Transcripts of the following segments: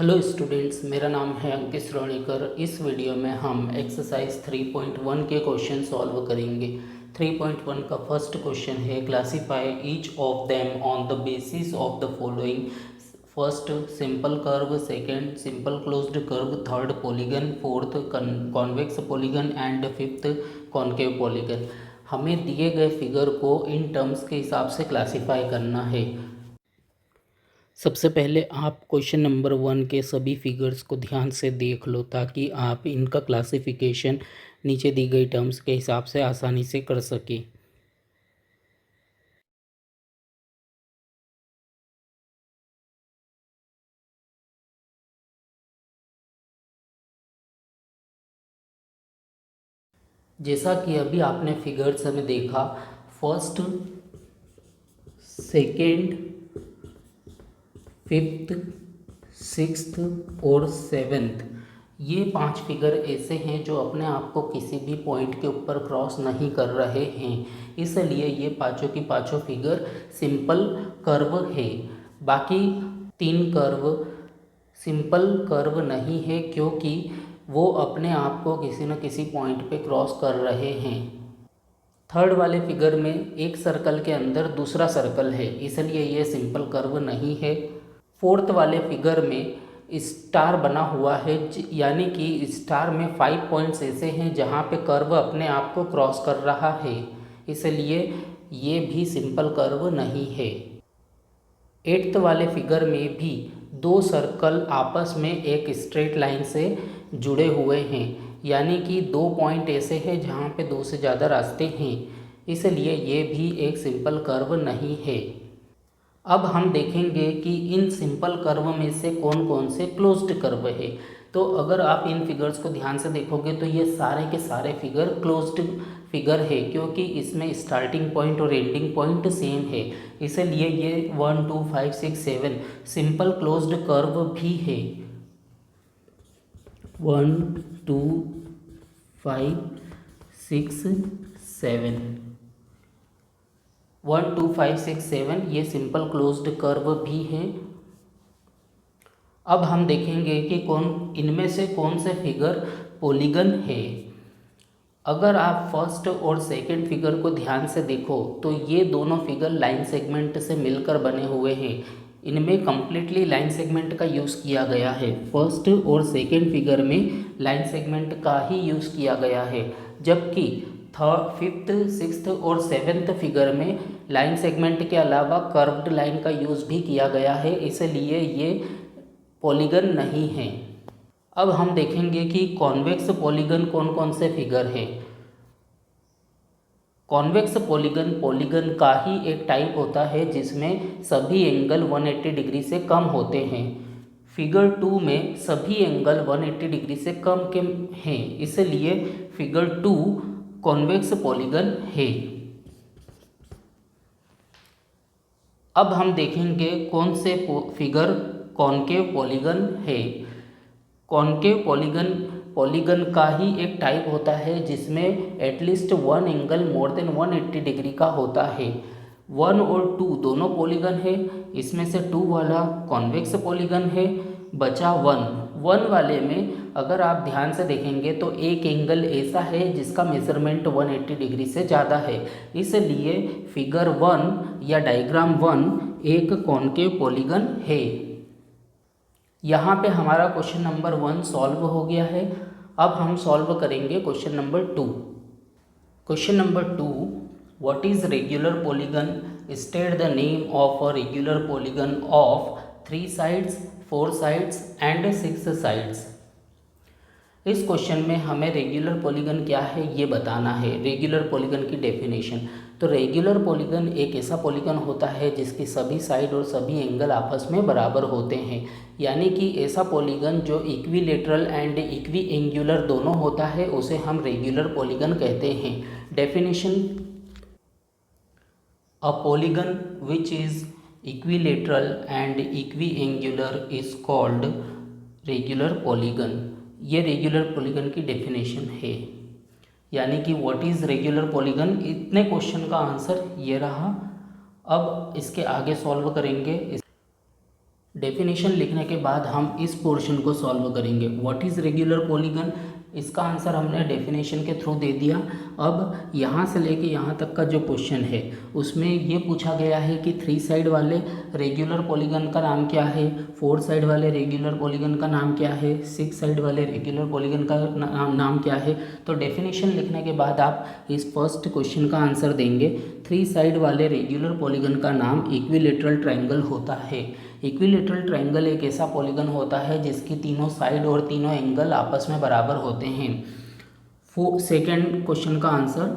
Hello students, मेरा नाम है अंकित श्रोणीकर। इस वीडियो में हम एक्सरसाइज 3.1 के क्वेश्चन सॉल्व करेंगे। 3.1 का फर्स्ट क्वेश्चन है, classify each of them on the basis of the following. First simple curve, second simple closed curve, third polygon, fourth convex polygon and fifth concave polygon. हमें दिए गए figure को in terms के हिसाब से classify करना है। सबसे पहले आप क्वेश्चन नंबर 1 के सभी फिगर्स को ध्यान से देख लो ताकि आप इनका क्लासिफिकेशन नीचे दी गई टर्म्स के हिसाब से आसानी से कर सकें। जैसा कि अभी आपने फिगर्स में देखा, फर्स्ट, सेकेंड, फिफ्थ, सिक्स्थ और सेवेंथ, ये 5 फिगर ऐसे हैं जो अपने आप को किसी भी पॉइंट के ऊपर क्रॉस नहीं कर रहे हैं, इसलिए ये पाँचों की पाँचों फिगर सिंपल कर्व है। बाकी 3 कर्व सिंपल कर्व नहीं है क्योंकि वो अपने आप को किसी न किसी पॉइंट पे क्रॉस कर रहे हैं। थर्ड वाले फिगर में एक सर्कल के अंदर दूसरा सर्कल है, इसलिए ये सिंपल कर्व नहीं है। फोर्थ वाले फिगर में स्टार बना हुआ है, यानी कि स्टार में 5 पॉइंट्स ऐसे हैं जहाँ पे कर्व अपने आप को क्रॉस कर रहा है, इसलिए ये भी सिंपल कर्व नहीं है। एट्थ वाले फिगर में भी 2 सर्कल आपस में एक स्ट्रेट लाइन से जुड़े हुए हैं, यानी कि 2 पॉइंट ऐसे हैं जहाँ पे 2 से ज़्यादा रास्ते हैं, इसलिए ये भी एक सिंपल कर्व नहीं है। अब हम देखेंगे कि इन सिंपल कर्व में से कौन कौन से क्लोज्ड कर्व है। तो अगर आप इन फिगर्स को ध्यान से देखोगे तो ये सारे के सारे फिगर क्लोज्ड फिगर है, क्योंकि इसमें स्टार्टिंग पॉइंट और एंडिंग पॉइंट सेम है, इसलिए ये 1 2 5 6 7 सिंपल क्लोज्ड कर्व भी है। 1 2 5 6 7 1 2 5 6 7 ये सिंपल क्लोज्ड कर्व भी है। अब हम देखेंगे कि इनमें से कौन से फिगर पॉलीगन है। अगर आप फर्स्ट और सेकंड फिगर को ध्यान से देखो तो ये दोनों फिगर लाइन सेगमेंट से मिलकर बने हुए हैं, इनमें कम्प्लीटली लाइन सेगमेंट का यूज़ किया गया है। फर्स्ट और सेकंड फिगर में लाइन सेगमेंट का ही यूज़ किया गया है, जबकि थर्ड, फिफ्थ, सिक्स्थ और सेवेंथ फिगर में लाइन सेगमेंट के अलावा कर्व्ड लाइन का यूज़ भी किया गया है, इसलिए ये पॉलीगन नहीं है। अब हम देखेंगे कि कॉन्वेक्स पॉलीगन कौन कौन से फिगर है। कॉन्वेक्स पॉलीगन का ही एक टाइप होता है जिसमें सभी एंगल 180 डिग्री से कम होते हैं। फिगर 2 में सभी एंगल 180 डिग्री से कम के हैं, इसलिए फिगर 2 कॉन्वेक्स पॉलीगन है। अब हम देखेंगे कौन से फिगर कॉन्केव पॉलीगन है। कॉन्केव पॉलीगन का ही एक टाइप होता है जिसमें at least 1 angle more than 180 degree का होता है। 1 और 2 दोनों पॉलीगन है, इसमें से 2 वाला कॉन्वेक्स पॉलीगन है, बचा 1 वाले में अगर आप ध्यान से देखेंगे तो एक एंगल ऐसा है जिसका मेजरमेंट 180 डिग्री से ज़्यादा है, इसलिए फिगर 1 या डायग्राम 1 एक कॉन्केव पॉलीगन है। यहाँ पे हमारा क्वेश्चन नंबर 1 सॉल्व हो गया है। अब हम सॉल्व करेंगे question number 2। Question number 2, what is regular polygon? State the name of a regular polygon of 3 sides, 4 sides and 6 sides. इस क्वेश्चन में हमें रेगुलर पॉलीगन क्या है ये बताना है, रेगुलर पॉलीगन की डेफिनेशन। तो रेगुलर पॉलीगन एक ऐसा पॉलीगन होता है जिसकी सभी साइड और सभी एंगल आपस में बराबर होते हैं, यानी कि ऐसा पॉलीगन जो इक्विलेटरल एंड इक्वी एंगुलर दोनों होता है उसे हम रेगुलर पॉलीगन कहते हैं। Definition, a polygon which is equilateral and equi angular is called regular polygon. ये रेगुलर पॉलीगन की डेफिनेशन है, यानी कि व्हाट इज़ रेगुलर पॉलीगन, इतने क्वेश्चन का आंसर ये रहा। अब इसके आगे सॉल्व करेंगे। डेफिनेशन लिखने के बाद हम इस पोर्शन को सॉल्व करेंगे। व्हाट इज़ रेगुलर पॉलीगन, इसका आंसर हमने डेफिनेशन के थ्रू दे दिया। अब यहाँ से लेके यहाँ तक का जो क्वेश्चन है उसमें ये पूछा गया है कि 3 साइड वाले रेगुलर पॉलीगन का नाम क्या है, 4 साइड वाले रेगुलर पॉलीगन का नाम क्या है, 6 साइड वाले रेगुलर पॉलीगन का नाम क्या है। तो डेफिनेशन लिखने के बाद आप इस फर्स्ट क्वेश्चन का आंसर देंगे। 3 साइड वाले रेगुलर पॉलीगन का नाम इक्विलेटरल ट्रायंगल होता है। इक्विलेटरल ट्रायंगल एक ऐसा पॉलीगन होता है जिसकी तीनों साइड और तीनों एंगल आपस में बराबर होते हैं। सेकेंड क्वेश्चन का आंसर,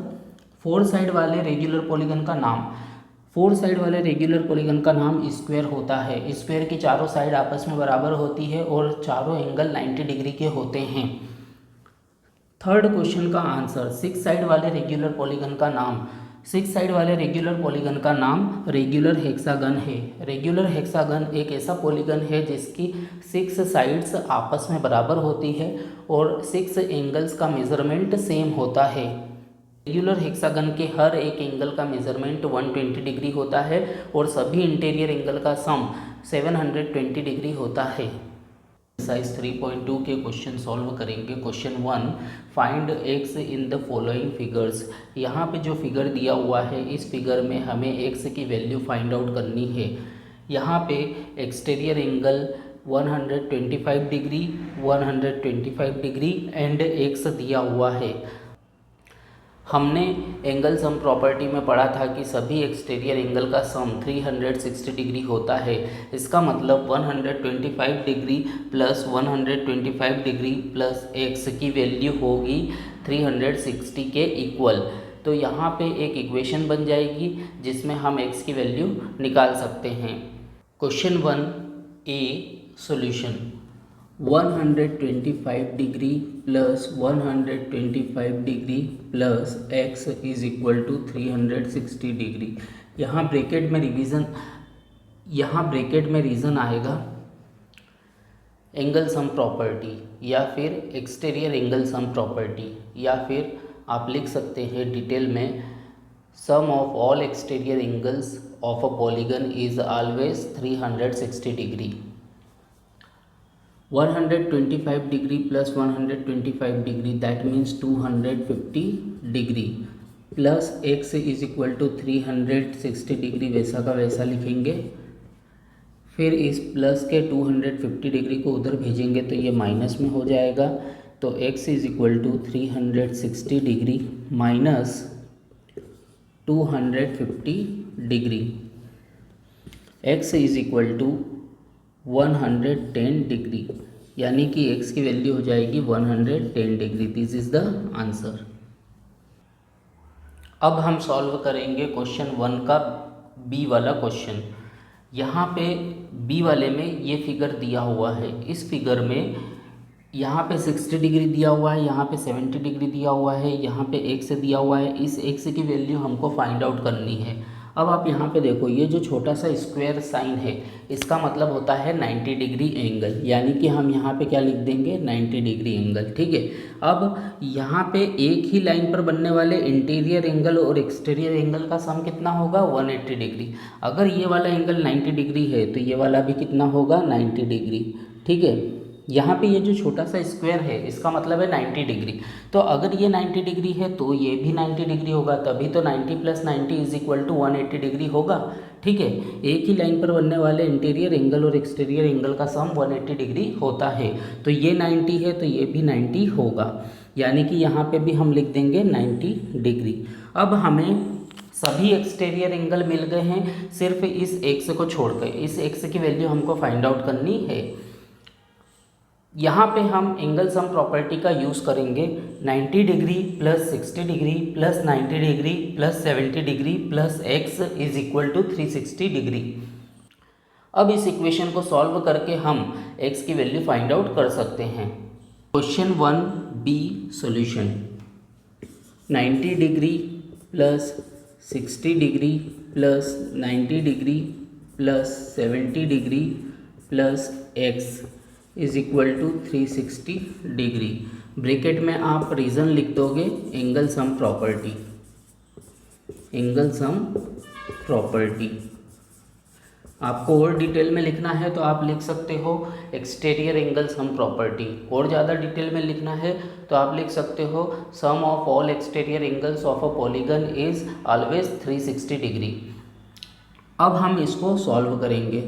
4 साइड वाले रेगुलर पॉलीगन का नाम, 4 साइड वाले रेगुलर पॉलीगन का नाम स्क्वायर होता है। स्क्वायर की चारों साइड आपस में बराबर होती है और चारों एंगल 90 डिग्री के होते हैं। थर्ड क्वेश्चन का आंसर, 6 साइड वाले रेगुलर पॉलीगन का नाम, 6 साइड वाले रेगुलर पॉलीगन का नाम रेगुलर हेक्सागन है। रेगुलर हेक्सागन एक ऐसा पॉलीगन है जिसकी 6 साइड्स आपस में बराबर होती है और 6 एंगल्स का मेजरमेंट सेम होता है। रेगुलर हेक्सागन के हर एक एंगल का मेजरमेंट 120 डिग्री होता है और सभी इंटीरियर एंगल का सम 720 डिग्री होता है। एक्सरसाइज 3.2 के क्वेश्चन सॉल्व करेंगे। Question 1, find x in the following figures. यहाँ पे जो फिगर दिया हुआ है इस फिगर में हमें एक्स की वैल्यू फाइंड आउट करनी है। यहाँ पे exterior angle 125 degree, 125 degree and x दिया हुआ है। हमने एंगल सम प्रॉपर्टी में पढ़ा था कि सभी एक्सटीरियर एंगल का सम 360 डिग्री होता है। इसका मतलब 125 degree plus 125 degree plus x की वैल्यू होगी 360 के इक्वल। तो यहाँ पे एक इक्वेशन बन जाएगी जिसमें हम एक्स की वैल्यू निकाल सकते हैं। Question 1 A solution, 125 degree plus 125 degree plus x is equal to 360 degree. यहाँ ब्रैकेट में रीज़न आएगा एंगल सम प्रॉपर्टी या फिर एक्सटीरियर एंगल सम प्रॉपर्टी, या फिर आप लिख सकते हैं डिटेल में sum of all exterior angles of a polygon is always 360 degree. 125 degree plus 125 degree that means 250 degree plus x is equal to 360 degree, वैसा का वैसा लिखेंगे। फिर इस प्लस के 250 डिग्री को उधर भेजेंगे तो ये माइनस में हो जाएगा। तो x is equal to 360 degree minus 250 degree, x is equal to 110 degree, यानी कि x की वैल्यू हो जाएगी 110 degree. This is the answer. अब हम सॉल्व करेंगे क्वेश्चन 1 का बी वाला क्वेश्चन। यहाँ पे बी वाले में ये फिगर दिया हुआ है। इस फिगर में यहाँ पे 60 डिग्री दिया हुआ है, यहाँ पे 70 डिग्री दिया हुआ है, यहाँ पे x दिया हुआ है। इस x की वैल्यू हमको फाइंड आउट करनी है। अब आप यहाँ पे देखो, ये जो छोटा सा स्क्वायर साइन है इसका मतलब होता है 90 डिग्री एंगल, यानी कि हम यहाँ पे क्या लिख देंगे 90 डिग्री एंगल। ठीक है। अब यहाँ पे एक ही लाइन पर बनने वाले इंटीरियर एंगल और एक्सटीरियर एंगल का सम कितना होगा 180 डिग्री। अगर ये वाला एंगल 90 डिग्री है तो ये वाला भी कितना होगा 90 डिग्री। ठीक है। यहाँ पे ये जो छोटा सा स्क्वायर है इसका मतलब है 90 डिग्री। तो अगर ये 90 डिग्री है तो ये भी 90 डिग्री होगा, तभी तो 90 plus 90 is equal to 180 degree होगा। ठीक है। एक ही लाइन पर बनने वाले इंटीरियर एंगल और एक्सटीरियर एंगल का सम 180 डिग्री होता है। तो ये 90 है तो ये भी 90 होगा, यानी कि यहाँ पे भी हम लिख देंगे 90 डिग्री। अब हमें सभी एक्सटीरियर एंगल मिल गए हैं, सिर्फ इस एक्स को छोड़कर। इस एक्स की वैल्यू हमको फाइंड आउट करनी है। यहाँ पे हम एंगल सम प्रॉपर्टी का यूज़ करेंगे। 90 degree plus 60 degree plus 90 degree plus 70 degree plus x is equal to 360 degree. अब इस इक्वेशन को सॉल्व करके हम x की वैल्यू फाइंड आउट कर सकते हैं। Question 1 B solution, 90 degree plus 60 degree plus 90 degree plus 70 degree plus x is equal to 360 degree. Bracket में आप रीज़न लिख दोगे angle sum property, angle sum property. आपको और डिटेल में लिखना है तो आप लिख सकते हो एक्सटीरियर एंगल सम प्रॉपर्टी। और ज़्यादा डिटेल में लिखना है तो आप लिख सकते हो sum of all exterior angles of a polygon is always 360 degree. अब हम इसको सॉल्व करेंगे।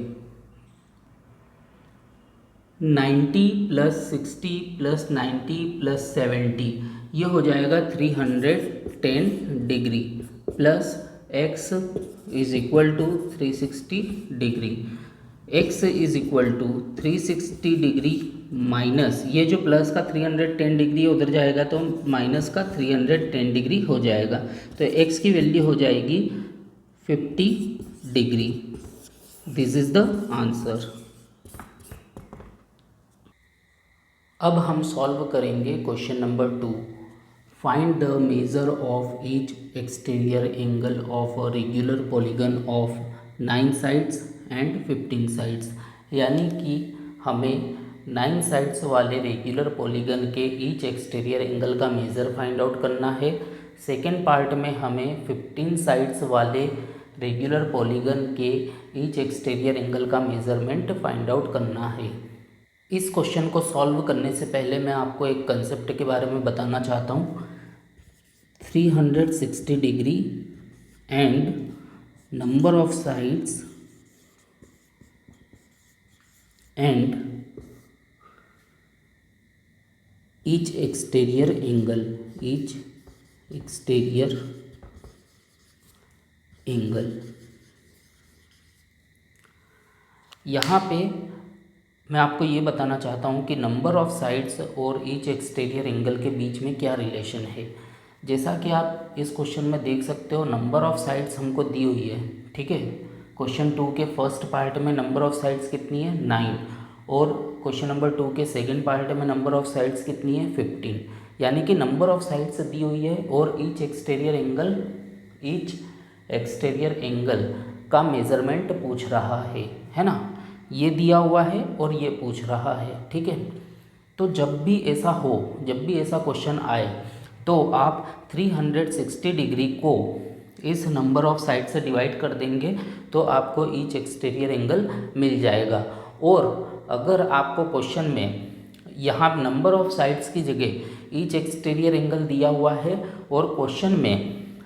90 + 60 + 90 + 70 ये हो जाएगा 310 degree plus x is equal to 360 degree. x is equal to 360 degree minus ये जो प्लस का 310 डिग्री उधर जाएगा तो माइनस का 310 डिग्री हो जाएगा। तो x की वैल्यू हो जाएगी 50 degree. This is the answer. अब हम सॉल्व करेंगे question number 2। Find the measure of each exterior angle of a regular polygon of 9 sides and 15 sides. यानी कि हमें 9 साइड्स वाले रेगुलर पॉलीगन के ईच एक्सटीरियर एंगल का मेज़र फाइंड आउट करना है। सेकेंड पार्ट में हमें 15 साइड्स वाले रेगुलर पॉलीगन के ईच एक्सटीरियर एंगल का मेज़रमेंट फाइंड आउट करना है। इस क्वेश्चन को सॉल्व करने से पहले मैं आपको एक कंसेप्ट के बारे में बताना चाहता हूँ। 360 degree and number of sides and each exterior angle यहाँ पे मैं आपको ये बताना चाहता हूँ कि नंबर ऑफ़ साइड्स और ईच एक्सटीरियर एंगल के बीच में क्या रिलेशन है। जैसा कि आप इस क्वेश्चन में देख सकते हो नंबर ऑफ़ साइड्स हमको दी हुई है, ठीक है। क्वेश्चन 2 के फर्स्ट पार्ट में नंबर ऑफ़ साइड्स कितनी है 9 और क्वेश्चन नंबर 2 के सेकंड पार्ट में नंबर ऑफ़ साइड्स कितनी है 15। यानी कि नंबर ऑफ़ साइड्स दी हुई है और ईच एक्सटीरियर एंगल का मेज़रमेंट पूछ रहा है ना। ये दिया हुआ है और ये पूछ रहा है, ठीक है। तो जब भी ऐसा क्वेश्चन आए तो आप 360 डिग्री को इस नंबर ऑफ़ साइड से डिवाइड कर देंगे तो आपको ईच एक्सटीरियर एंगल मिल जाएगा। और अगर आपको क्वेश्चन में यहाँ नंबर ऑफ़ साइड्स की जगह ईच एक्सटीरियर एंगल दिया हुआ है और क्वेश्चन में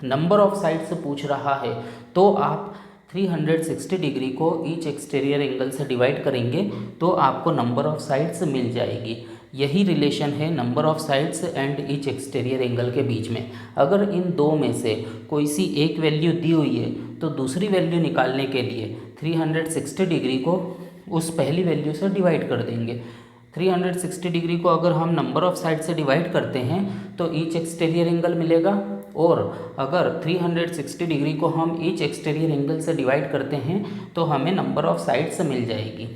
नंबर ऑफ़ साइड से पूछ रहा है तो आप 360 डिग्री को ईच एक्सटीरियर एंगल से डिवाइड करेंगे तो आपको नंबर ऑफ़ साइड्स मिल जाएगी। यही रिलेशन है number of sides and each exterior angle के बीच में। अगर इन दो में से कोई सी एक वैल्यू दी हुई है तो दूसरी वैल्यू निकालने के लिए 360 डिग्री को उस पहली वैल्यू से डिवाइड कर देंगे। 360 डिग्री को अगर हम नंबर ऑफ़ साइड से डिवाइड करते हैं तो ईच एक्सटीरियर एंगल मिलेगा और अगर 360 डिग्री को हम ईच एक्सटीरियर एंगल से डिवाइड करते हैं तो हमें नंबर ऑफ़ साइड्स मिल जाएगी।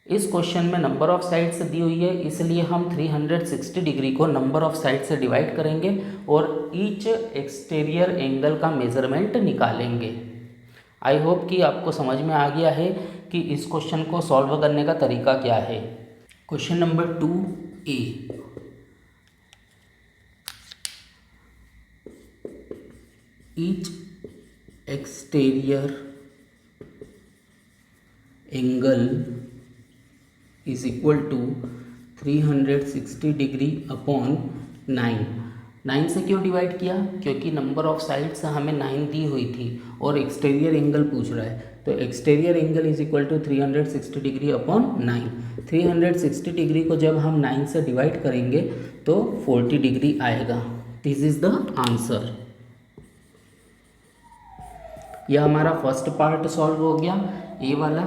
इस क्वेश्चन में नंबर ऑफ़ साइड्स दी हुई है इसलिए हम 360 डिग्री को नंबर ऑफ़ साइड से डिवाइड करेंगे और ईच एक्सटीरियर एंगल का मेज़रमेंट निकालेंगे। आई होप कि आपको समझ में आ गया है कि इस क्वेश्चन को सॉल्व करने का तरीका क्या है। Question number 2A। Each exterior angle is equal to 360 degree upon 9 से क्यों डिवाइड किया? क्योंकि नंबर ऑफ़ साइड्स हमें 9 दी हुई थी और एक्सटीरियर एंगल पूछ रहा है तो exterior angle is equal to 360 degree upon 9। 360 degree को जब हम 9 से डिवाइड करेंगे तो 40 डिग्री आएगा। This is the answer. यह हमारा फर्स्ट पार्ट सॉल्व हो गया ए वाला।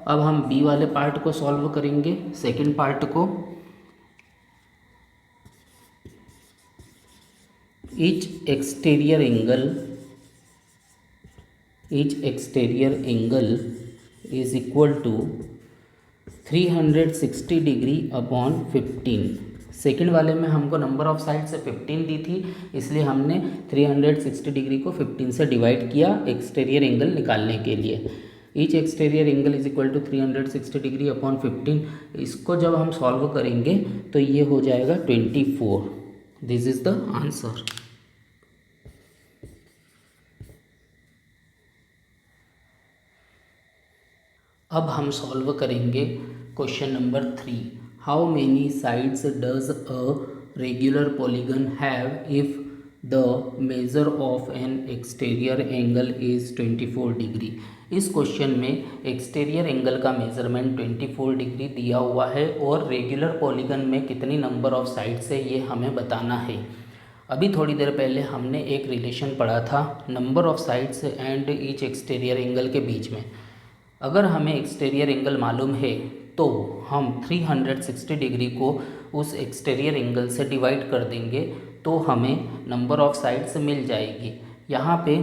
अब हम बी वाले पार्ट को सॉल्व करेंगे, सेकंड पार्ट को। Each exterior angle is equal to 360 degree upon 15। Second वाले में हमको नंबर ऑफ़ साइड से 15 दी थी इसलिए हमने 360 डिग्री को 15 से डिवाइड किया एक्सटीरियर एंगल निकालने के लिए। Each exterior angle is equal to 360 degree upon 15। इसको जब हम सॉल्व करेंगे तो ये हो जाएगा 24। This is the answer. अब हम सॉल्व करेंगे question number 3। How many sides does a regular polygon have if the measure of N exterior angle is 24 degree. इस क्वेश्चन में एक्सटीरियर एंगल का मेजरमेंट 24 डिग्री दिया हुआ है और रेगुलर पॉलीगन में कितनी नंबर ऑफ साइड्स है ये हमें बताना है। अभी थोड़ी देर पहले हमने एक रिलेशन पढ़ा था number of sides and each exterior angle के बीच में। अगर हमें एक्सटीरियर एंगल मालूम है तो हम 360 डिग्री को उस एक्सटीरियर एंगल से डिवाइड कर देंगे तो हमें नंबर ऑफ साइड्स मिल जाएगी। यहाँ पे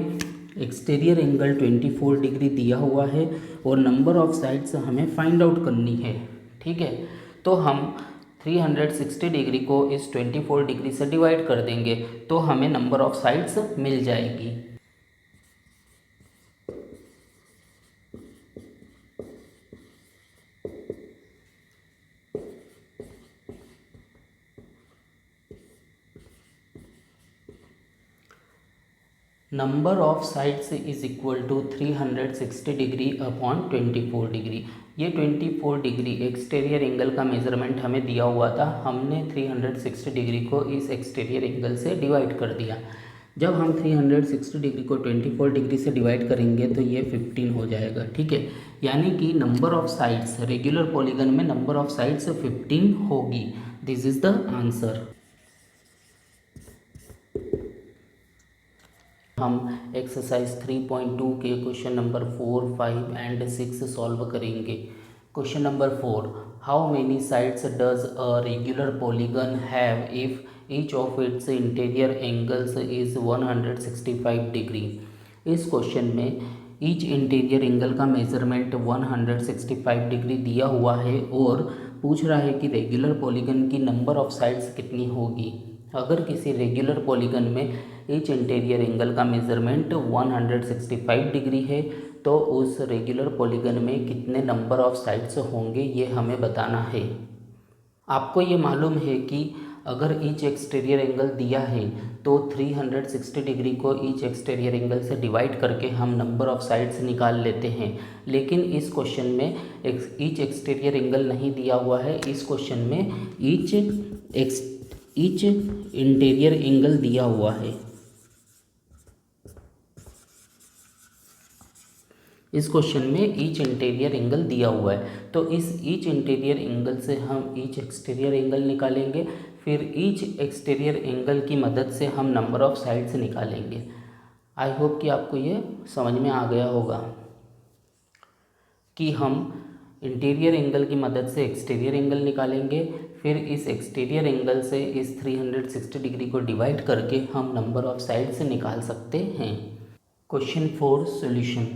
एक्सटीरियर एंगल 24 डिग्री दिया हुआ है और नंबर ऑफ साइड्स हमें फाइंड आउट करनी है। ठीक है, तो हम 360 डिग्री को इस 24 डिग्री से डिवाइड कर देंगे तो हमें नंबर ऑफ साइड्स मिल जाएगी। Number of sides is equal to 360 degree upon 24 degree. ये 24 डिग्री एक्सटीरियर एंगल का मेजरमेंट हमें दिया हुआ था, हमने 360 डिग्री को इस एक्सटीरियर एंगल से डिवाइड कर दिया। जब हम 360 डिग्री को 24 डिग्री से डिवाइड करेंगे तो ये 15 हो जाएगा। ठीक है, यानी कि number of sides regular polygon में नंबर ऑफ साइड्स 15 होगी। This is the answer. हम एक्सरसाइज 3.2 के क्वेश्चन नंबर 4, 5 एंड 6 सॉल्व करेंगे। Question number 4, how many sides does a regular polygon have if each of its interior angles is 165 degree. इस question में each interior angle का measurement 165 degree दिया हुआ है और पूछ रहा है कि रेगुलर पॉलीगन की नंबर ऑफ साइड्स कितनी होगी। अगर किसी रेगुलर पॉलीगन में ईच इंटीरियर एंगल का मेजरमेंट 165 डिग्री है तो उस रेगुलर पॉलीगन में कितने नंबर ऑफ साइड्स होंगे ये हमें बताना है। आपको ये मालूम है कि अगर ईच एक्सटीरियर एंगल दिया है तो 360 डिग्री को ईच एक्सटीरियर एंगल से डिवाइड करके हम नंबर ऑफ साइड्स निकाल लेते हैं, लेकिन इस क्वेश्चन में ईच एक्सटीरियर एंगल नहीं दिया हुआ है। इस क्वेश्चन में ईच इंटीरियर एंगल दिया हुआ है। इस क्वेश्चन में ईच इंटीरियर एंगल दिया हुआ है तो इस ईच इंटीरियर एंगल से हम ईच एक्सटीरियर एंगल निकालेंगे, फिर ईच एक्सटीरियर एंगल की मदद से हम नंबर ऑफ साइड्स निकालेंगे। आई होप कि आपको ये समझ में आ गया होगा कि हम इंटीरियर एंगल की मदद से एक्सटीरियर एंगल निकालेंगे, फिर इस एक्सटीरियर एंगल से इस 360 डिग्री को डिवाइड करके हम नंबर ऑफ साइड्स निकाल सकते हैं। Question 4 solution.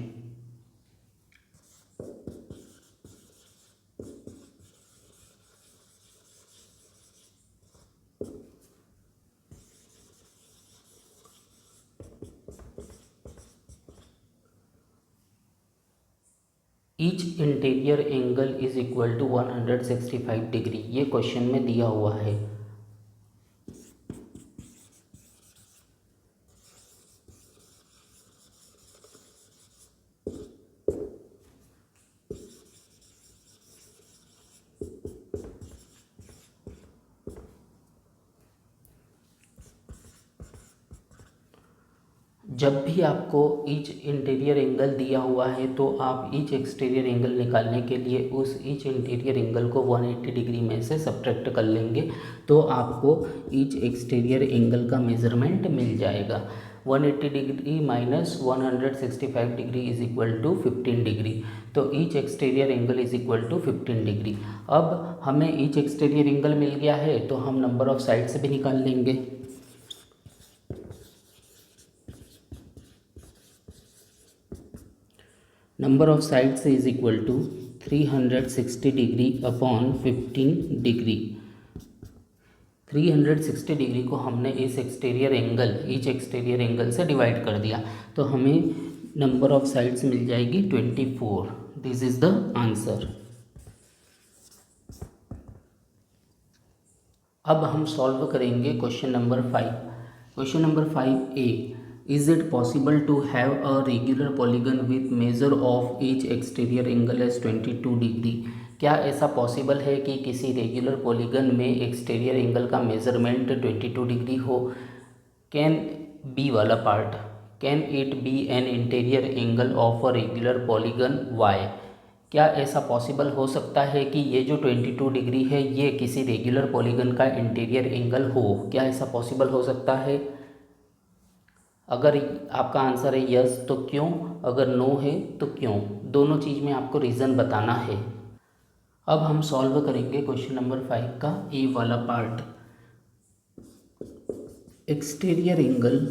Each interior angle is equal to 165 degree, ये क्वेश्चन में दिया हुआ है। जब भी आपको ईच इंटीरियर एंगल दिया हुआ है तो आप ईच एक्सटीरियर एंगल निकालने के लिए उस ईच इंटीरियर एंगल को 180 डिग्री में से सब्ट्रैक्ट कर लेंगे तो आपको ईच एक्सटीरियर एंगल का मेज़रमेंट मिल जाएगा। 180 degree minus 165 degree is equal to 15 degree, तो each exterior angle is equal to 15 degree. अब हमें ईच एक्सटीरियर एंगल मिल गया है तो हम नंबर ऑफ साइड्स भी निकाल लेंगे। Number of sides is equal to 360 degree upon 15 degree. 360 degree को हमने इस exterior angle each exterior angle से डिवाइड कर दिया तो हमें नंबर ऑफ साइड्स मिल जाएगी 24। This is the answer. अब हम सॉल्व करेंगे question number 5। Question number 5 A, is it possible to have a regular polygon with measure of each exterior angle as 22 degree? क्या ऐसा पॉसिबल है कि किसी रेगुलर पॉलीगन में एक्सटीरियर एंगल का मेजरमेंट 22 डिग्री हो? कैन बी वाला part, can it be an interior angle of a regular polygon why? क्या ऐसा पॉसिबल हो सकता है कि ये जो 22 डिग्री है ये किसी रेगुलर पॉलीगन का इंटीरियर एंगल हो? क्या ऐसा पॉसिबल हो सकता है? अगर आपका आंसर है यस तो क्यों, अगर नो है तो क्यों? दोनों चीज़ में आपको रीज़न बताना है। अब हम सॉल्व करेंगे क्वेश्चन नंबर 5 का ए वाला part. Exterior angle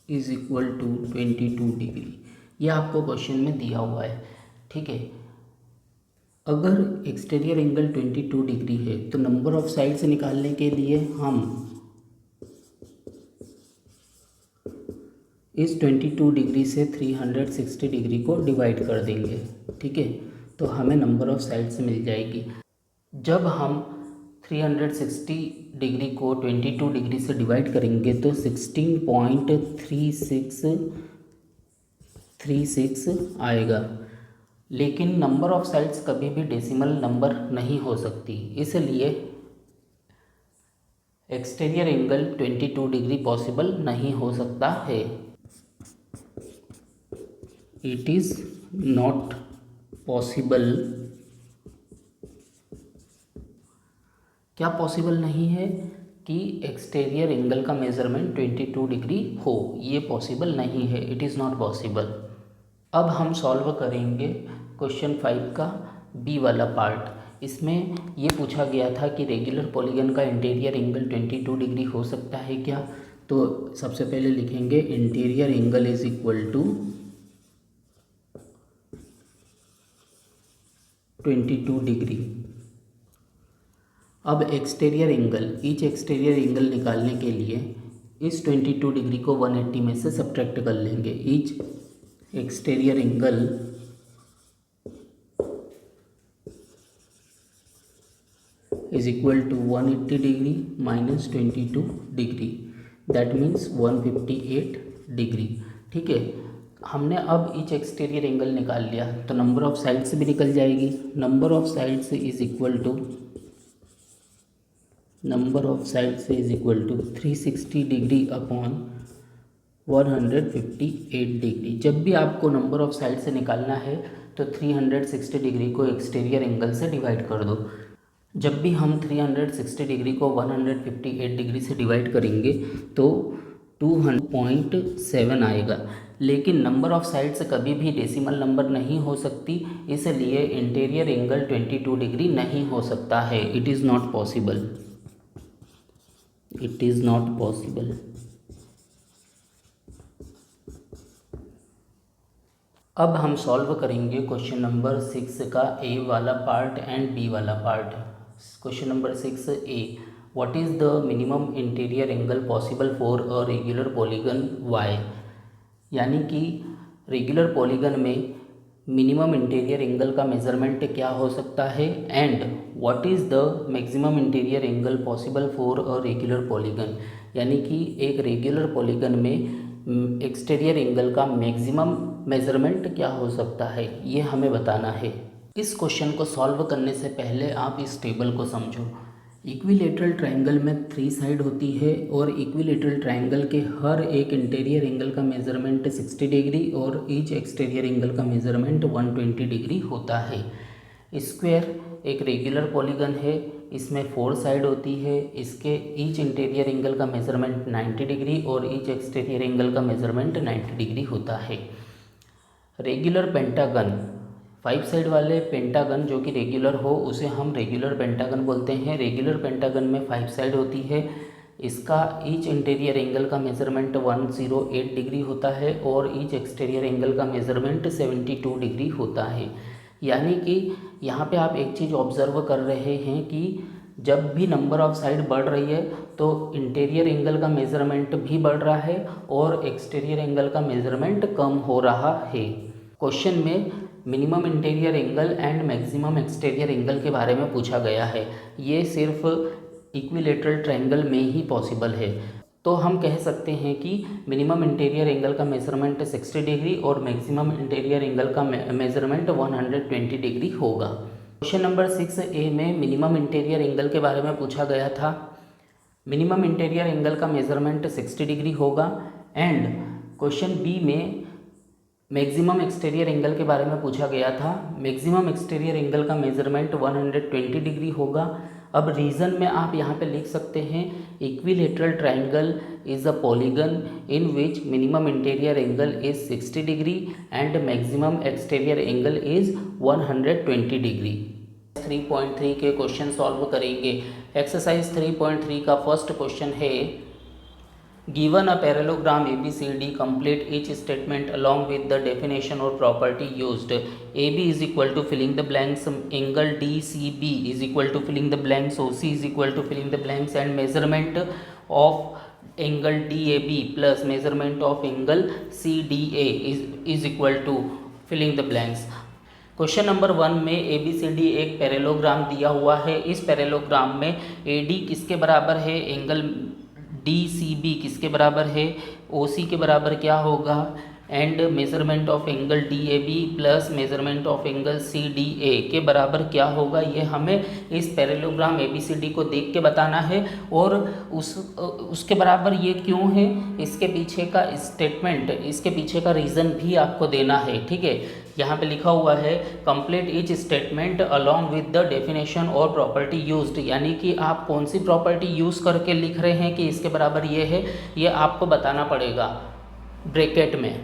is equal to 22 degree, ये आपको क्वेश्चन में दिया हुआ है, ठीक है। अगर एक्सटीरियर एंगल 22 डिग्री है तो नंबर ऑफ साइड्स निकालने के लिए हम इस 22 डिग्री से 360 डिग्री को डिवाइड कर देंगे, ठीक है। तो हमें नंबर ऑफ साइड्स मिल जाएगी। जब हम 360 डिग्री को 22 डिग्री से डिवाइड करेंगे तो 16.3636 आएगा। लेकिन नंबर ऑफ साइड्स कभी भी डेसिमल नंबर नहीं हो सकती, इसलिए एक्सटीरियर एंगल 22 डिग्री पॉसिबल नहीं हो सकता है। It is not possible. क्या पॉसिबल नहीं है कि एक्सटीरियर एंगल का मेज़रमेंट 22 डिग्री हो? ये पॉसिबल नहीं है, इट इज़ नॉट पॉसिबल। अब हम सॉल्व करेंगे क्वेश्चन 5 का बी वाला पार्ट। इसमें ये पूछा गया था कि रेगुलर पॉलीगन का इंटीरियर एंगल 22 डिग्री हो सकता है क्या? तो सबसे पहले लिखेंगे interior angle is equal to 22 degree. अब exterior angle, each exterior angle निकालने के लिए इस 22 डिग्री को 180 में से सब्ट्रैक्ट कर लेंगे। Each exterior angle is equal to 180 degree minus 22 degree, that means 158 degree, ठीक है। हमने अब ईच एक्सटीरियर एंगल निकाल लिया तो नंबर ऑफ साइड्स भी निकल जाएगी। Number of sides is equal to 360 degree upon 158 degree. जब भी आपको नंबर ऑफ साइड से निकालना है तो 360 डिग्री को एक्सटीरियर एंगल से डिवाइड कर दो। जब भी हम 360 डिग्री को 158 डिग्री से डिवाइड करेंगे तो 200.7 आएगा। लेकिन नंबर ऑफ साइड्स कभी भी डेसिमल नंबर नहीं हो सकती, इसलिए इंटीरियर एंगल 22 डिग्री नहीं हो सकता है। It is not possible, it is not possible. अब हम सॉल्व करेंगे क्वेश्चन नंबर 6 का ए वाला पार्ट एंड बी वाला part. Question number 6 A, what is the minimum interior angle possible for a regular polygon why? यानी कि regular polygon में minimum interior angle का मेजरमेंट क्या हो सकता है, and what is the maximum interior angle possible for a regular polygon? यानी कि एक रेगुलर पॉलीगन में एक्सटीरियर एंगल का मैक्सिमम मेजरमेंट क्या हो सकता है, ये हमें बताना है। इस क्वेश्चन को सॉल्व करने से पहले आप इस टेबल को समझो। इक्विलेटरल ट्रायंगल में 3 साइड होती है और इक्विलेटरल ट्रायंगल के हर एक इंटीरियर एंगल का मेजरमेंट 60 डिग्री और ईच एक्सटीरियर एंगल का मेजरमेंट 120 डिग्री होता है। स्क्वायर एक रेगुलर पॉलीगन है, इसमें 4 साइड होती है, इसके ईच इंटीरियर एंगल का मेजरमेंट 90 डिग्री और ईच एक्सटीरियर एंगल का मेजरमेंट 90 डिग्री होता है। रेगुलर पेंटागन, 5 साइड वाले पेंटागन जो कि रेगुलर हो उसे हम रेगुलर पेंटागन बोलते हैं। रेगुलर पेंटागन में 5 साइड होती है, इसका ईच इंटीरियर एंगल का मेजरमेंट 108 डिग्री होता है और ईच एक्सटीरियर एंगल का मेजरमेंट 72 डिग्री होता है। यानी कि यहाँ पे आप एक चीज़ ऑब्जर्व कर रहे हैं कि जब भी नंबर ऑफ साइड बढ़ रही है तो इंटीरियर एंगल का मेजरमेंट भी बढ़ रहा है और एक्सटीरियर एंगल का मेजरमेंट कम हो रहा है। क्वेश्चन में minimum interior angle and maximum exterior angle के बारे में पूछा गया है। ये सिर्फ इक्विलेटरल ट्रायंगल में ही पॉसिबल है। तो हम कह सकते हैं कि मिनिमम इंटीरियर एंगल का मेजरमेंट 60 डिग्री और मैक्सिमम इंटीरियर एंगल का मेजरमेंट 120 डिग्री होगा। क्वेश्चन नंबर 6A में मिनिमम इंटीरियर एंगल के बारे में पूछा गया था। मिनिमम इंटीरियर एंगल का मेजरमेंट 60 डिग्री होगा। एंड क्वेश्चन बी में मैक्सिमम एक्सटीरियर एंगल के बारे में पूछा गया था। मैक्सिमम एक्सटीरियर एंगल का मेजरमेंट 120 डिग्री होगा। अब रीज़न में आप यहाँ पे लिख सकते हैं equilateral triangle is a polygon in which minimum interior angle is 60 degree and maximum exterior angle is 120 degree. 3.3 के क्वेश्चन सॉल्व करेंगे। एक्सरसाइज 3.3 का फर्स्ट क्वेश्चन है given a parallelogram ABCD complete each statement along with the definition or property used. AB is equal to filling the blanks, angle DCB is equal to filling the blanks, OC is equal to filling the blanks and measurement of angle DAB plus measurement of angle CDA is equal to filling the blanks. Question number 1 में ABCD एक parallelogram दिया हुआ है। इस parallelogram में AD किसके बराबर है, एंगल DCB किसके बराबर है, OC के बराबर क्या होगा and measurement of angle DAB plus measurement of angle CDA के बराबर क्या होगा, ये हमें इस पैरेललोग्राम ABCD को देख के बताना है। और उसके बराबर ये क्यों है, इसके पीछे का स्टेटमेंट, इसके पीछे का रीज़न भी आपको देना है। ठीक है, यहाँ पे लिखा हुआ है complete each statement along with the definition और प्रॉपर्टी यूज्ड, यानी कि आप कौन सी प्रॉपर्टी यूज़ करके लिख रहे हैं कि इसके बराबर ये है, ये आपको बताना पड़ेगा ब्रैकेट में।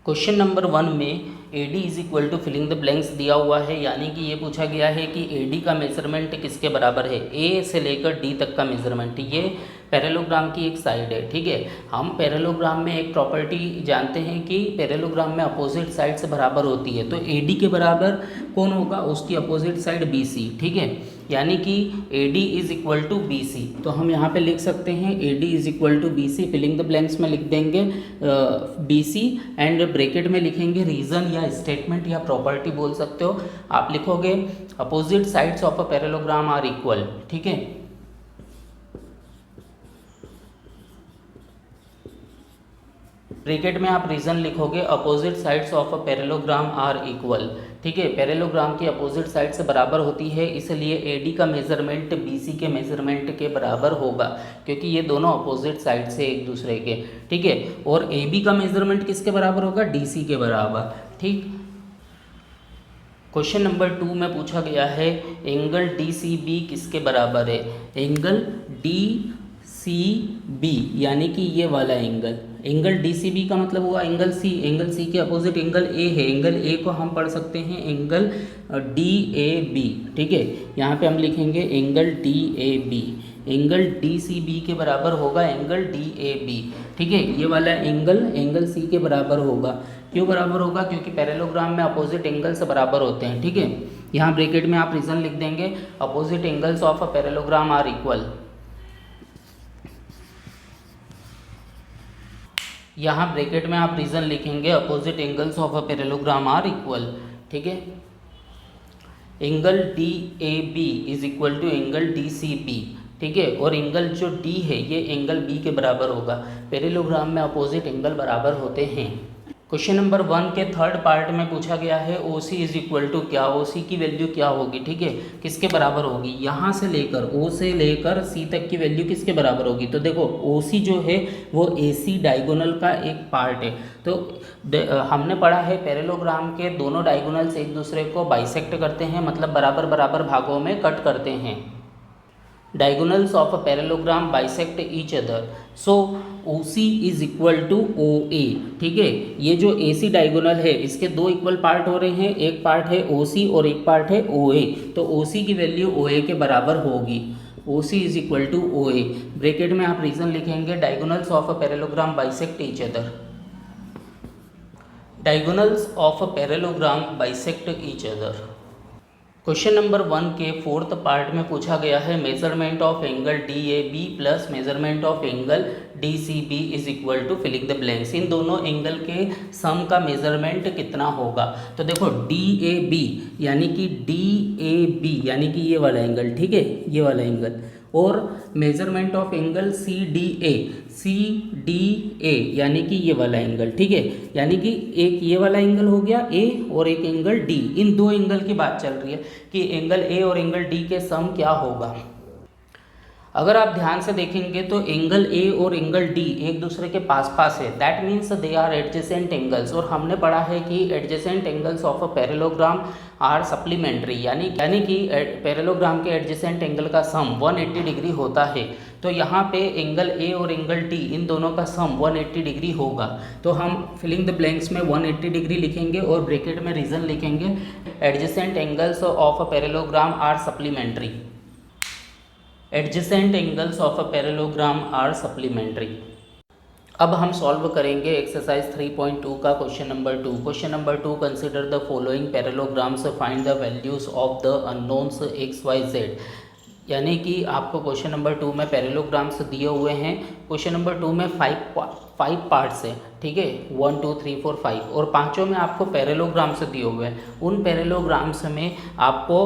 क्वेश्चन नंबर 1 में AD is equal to filling the blanks दिया हुआ है, यानी कि ये पूछा गया है कि AD का मेजरमेंट किसके बराबर है, A से लेकर D तक का मेजरमेंट। ये पैरेललोग्राम की एक साइड है। ठीक है, हम पैरेललोग्राम में एक प्रॉपर्टी जानते हैं कि पैरेललोग्राम में अपोजिट साइड से बराबर होती है। तो AD के बराबर कौन होगा, उसकी अपोजिट साइड BC। ठीक है, यानी कि AD is equal to BC। तो हम यहाँ पे लिख सकते हैं AD is equal to BC, filling the blanks में लिख देंगे BC एंड ब्रैकेट में लिखेंगे रीज़न या स्टेटमेंट या प्रॉपर्टी बोल सकते हो। आप लिखोगे opposite sides of a parallelogram are equal. ठीक है, ब्रैकेट में आप रीज़न लिखोगे opposite sides of a parallelogram are equal. ठीक है, पैरेललोग्राम की अपोजिट साइड से बराबर होती है, इसलिए AD का मेजरमेंट BC के मेजरमेंट के बराबर होगा, क्योंकि ये दोनों अपोजिट साइड से एक दूसरे के। ठीक है, और AB का मेजरमेंट किसके बराबर होगा, DC के बराबर। ठीक, क्वेश्चन नंबर 2 में पूछा गया है एंगल DCB किसके बराबर है, एंगल DCB यानी कि ये वाला एंगल, एंगल DCB का मतलब हुआ एंगल C, एंगल C के अपोजिट एंगल A है, एंगल A को हम पढ़ सकते हैं एंगल DAB। ठीक है, यहाँ पे हम लिखेंगे एंगल DAB, एंगल DCB के बराबर होगा एंगल DAB। ठीक है, ये वाला एंगल C के बराबर होगा। क्यों बराबर होगा, क्योंकि पैरेललोग्राम में अपोजिट एंगल से बराबर होते हैं। ठीक है, यहाँ ब्रैकेट में आप रीज़न लिख देंगे opposite angles of a parallelogram are equal. यहाँ ब्रैकेट में आप रीज़न लिखेंगे opposite angles of a parallelogram are equal. ठीक है, angle DAB is equal to angle DCB। ठीक है, और एंगल जो D है ये एंगल B के बराबर होगा। पैरेललोग्राम में अपोजिट एंगल बराबर होते हैं। क्वेश्चन नंबर 1 के थर्ड पार्ट में पूछा गया है OC इज इक्वल टू क्या, OC की वैल्यू क्या होगी। ठीक है, किसके बराबर होगी, यहाँ से लेकर O से लेकर C तक की वैल्यू किसके बराबर होगी। तो देखो OC जो है वो AC डायगोनल का एक पार्ट है। तो हमने पढ़ा है पैरेललोग्राम के दोनों डायगोनल्स एक दूसरे को बाइसेक्ट करते हैं, मतलब बराबर बराबर भागों में कट करते हैं। Diagonals of a parallelogram bisect each other, so OC is equal to OA। ठीक है, ये जो AC डायगोनल है इसके दो इक्वल पार्ट हो रहे हैं, एक पार्ट है OC और एक पार्ट है OA। तो OC की वैल्यू OA के बराबर होगी, OC is equal to OA। Bracket में आप रीजन लिखेंगे diagonals of a parallelogram bisect each other, diagonals of a parallelogram bisect each other. Question number 1 के फोर्थ पार्ट में पूछा गया है measurement of angle DAB plus measurement of angle DCB is equal to filling the blanks. इन दोनों angle के सम का measurement कितना होगा। तो देखो DAB यानी कि ये वाला एंगल, ठीक है, ये वाला एंगल, और measurement of angle C D A यानी कि ये वाला एंगल, ठीक है। यानी कि एक ये वाला एंगल हो गया ए और एक एंगल डी, इन दो एंगल की बात चल रही है कि एंगल ए और एंगल डी के सम क्या होगा। अगर आप ध्यान से देखेंगे तो एंगल ए और एंगल डी एक दूसरे के पास पास है, that means they are adjacent angles. और हमने पढ़ा है कि adjacent angles of a parallelogram are supplementary, यानी कि पैरेललोग्राम के एडजेसेंट एंगल का सम 180 डिग्री होता है। तो यहाँ पे एंगल ए और एंगल डी इन दोनों का सम 180 डिग्री होगा। तो हम फिलिंग द ब्लैंक्स में 180 डिग्री लिखेंगे और ब्रैकेट में रीजन लिखेंगे adjacent angles of a parallelogram are supplementary. Adjacent angles of a parallelogram are supplementary. अब हम सॉल्व करेंगे एक्सरसाइज 3.2 का question number 2। Question number 2, consider the following parallelograms, find the values of the unknowns X Y Z. यानी कि आपको question number 2 में parallelograms दिए हुए हैं। क्वेश्चन नंबर 2 में फाइव पार्ट्स हैं, ठीक है, 1 2 3 4 5, और पांचों में आपको पैरेललोग्राम्स दिए हुए हैं। उन पैरेललोग्राम्स में आपको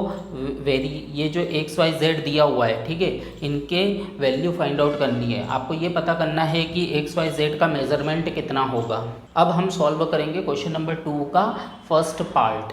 ये जो एक्स वाई जेड दिया हुआ है, ठीक है, इनके वैल्यू फाइंड आउट करनी है। आपको ये पता करना है कि एक्स वाई जेड का मेजरमेंट कितना होगा। अब हम सॉल्व करेंगे क्वेश्चन नंबर 2 का फर्स्ट पार्ट।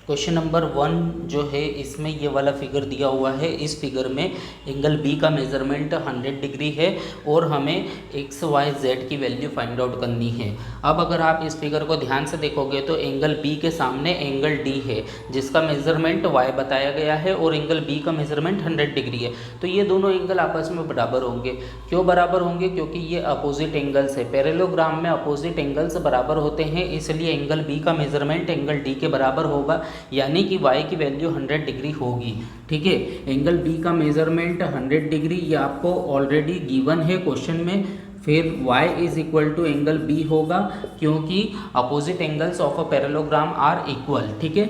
क्वेश्चन नंबर 1 जो है इसमें ये वाला फिगर दिया हुआ है। इस फिगर में एंगल बी का मेजरमेंट 100 डिग्री है और हमें एक्स वाई जेड की वैल्यू फाइंड आउट करनी है। अब अगर आप इस फिगर को ध्यान से देखोगे तो एंगल बी के सामने एंगल डी है जिसका मेजरमेंट वाई बताया गया है और एंगल बी का मेजरमेंट 100 डिग्री है। तो ये दोनों एंगल आपस में बराबर होंगे। क्यों बराबर होंगे? क्योंकि ये अपोजिट एंगल्स है। पैरेललोग्राम में अपोजिट एंगल्स बराबर होते हैं, इसलिए एंगल बी का मेजरमेंट एंगल डी के बराबर होगा, यानी कि y की वैल्यू 100 डिग्री होगी। ठीक है, एंगल b का मेजरमेंट 100 डिग्री, ये आपको ऑलरेडी गिवन है क्वेश्चन में। फिर y is equal to angle b होगा क्योंकि opposite angles of a parallelogram are equal. ठीक है,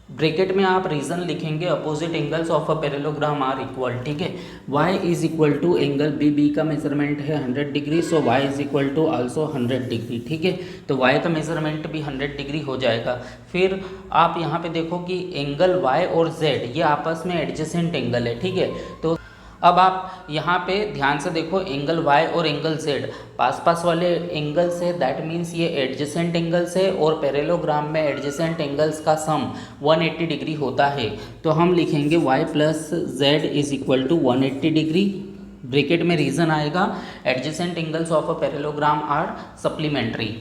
ब्रैकेट में आप रीजन लिखेंगे opposite angles of a parallelogram are equal. ठीक है, y is equal to angle b का मेजरमेंट है 100 degree, so y is equal to also 100 degree. ठीक है, तो y का मेजरमेंट भी 100 डिग्री हो जाएगा। फिर आप यहाँ पे देखो कि एंगल y और z ये आपस में एडजेसेंट एंगल है। ठीक है, तो अब आप यहाँ पे ध्यान से देखो, एंगल y और एंगल z पास पास वाले एंगल्स है, दैट मीन्स ये एडजेसेंट एंगल्स है और पैरेललोग्राम में एडजेसेंट एंगल्स का सम 180 डिग्री होता है। तो हम लिखेंगे y plus z is equal to 180 degree. Bracket में रीजन आएगा adjacent angles of a parallelogram are supplementary.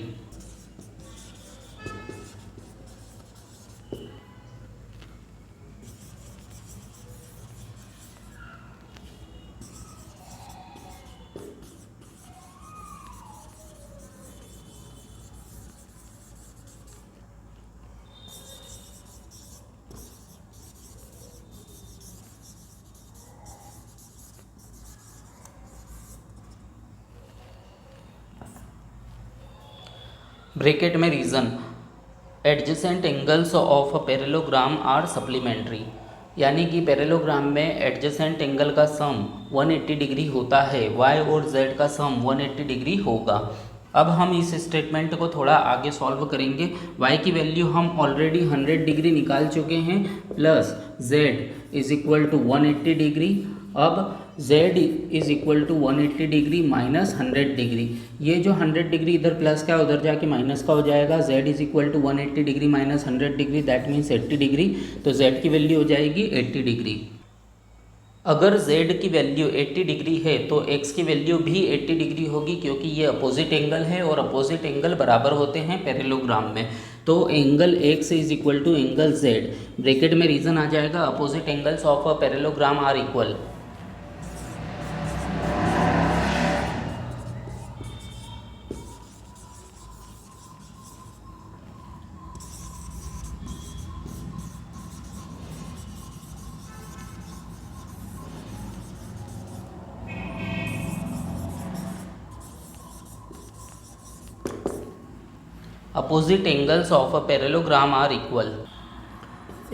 Bracket में reason adjacent angles of a parallelogram are supplementary, यानी कि पैरेललोग्राम में एडजेसेंट एंगल का सम 180 डिग्री होता है, y और z का सम 180 डिग्री होगा। अब हम इस स्टेटमेंट को थोड़ा आगे सॉल्व करेंगे। y की वैल्यू हम ऑलरेडी 100 डिग्री निकाल चुके हैं, plus z is equal to 180 degree. अब z is equal to 180 degree minus 100 degree. ये जो 100 डिग्री इधर प्लस का उधर जाके माइनस का हो जाएगा। z is equal to 180 degree minus 100 degree, that means 80 degree. तो z की वैल्यू हो जाएगी 80 डिग्री। अगर z की वैल्यू 80 डिग्री है तो x की वैल्यू भी 80 डिग्री होगी, क्योंकि ये अपोजिट एंगल है और अपोजिट एंगल बराबर होते हैं पैरेललोग्राम में। तो angle x is equal to angle z, bracket में रीजन आ जाएगा opposite angles of a parallelogram are equal. Opposite angles of a parallelogram are equal.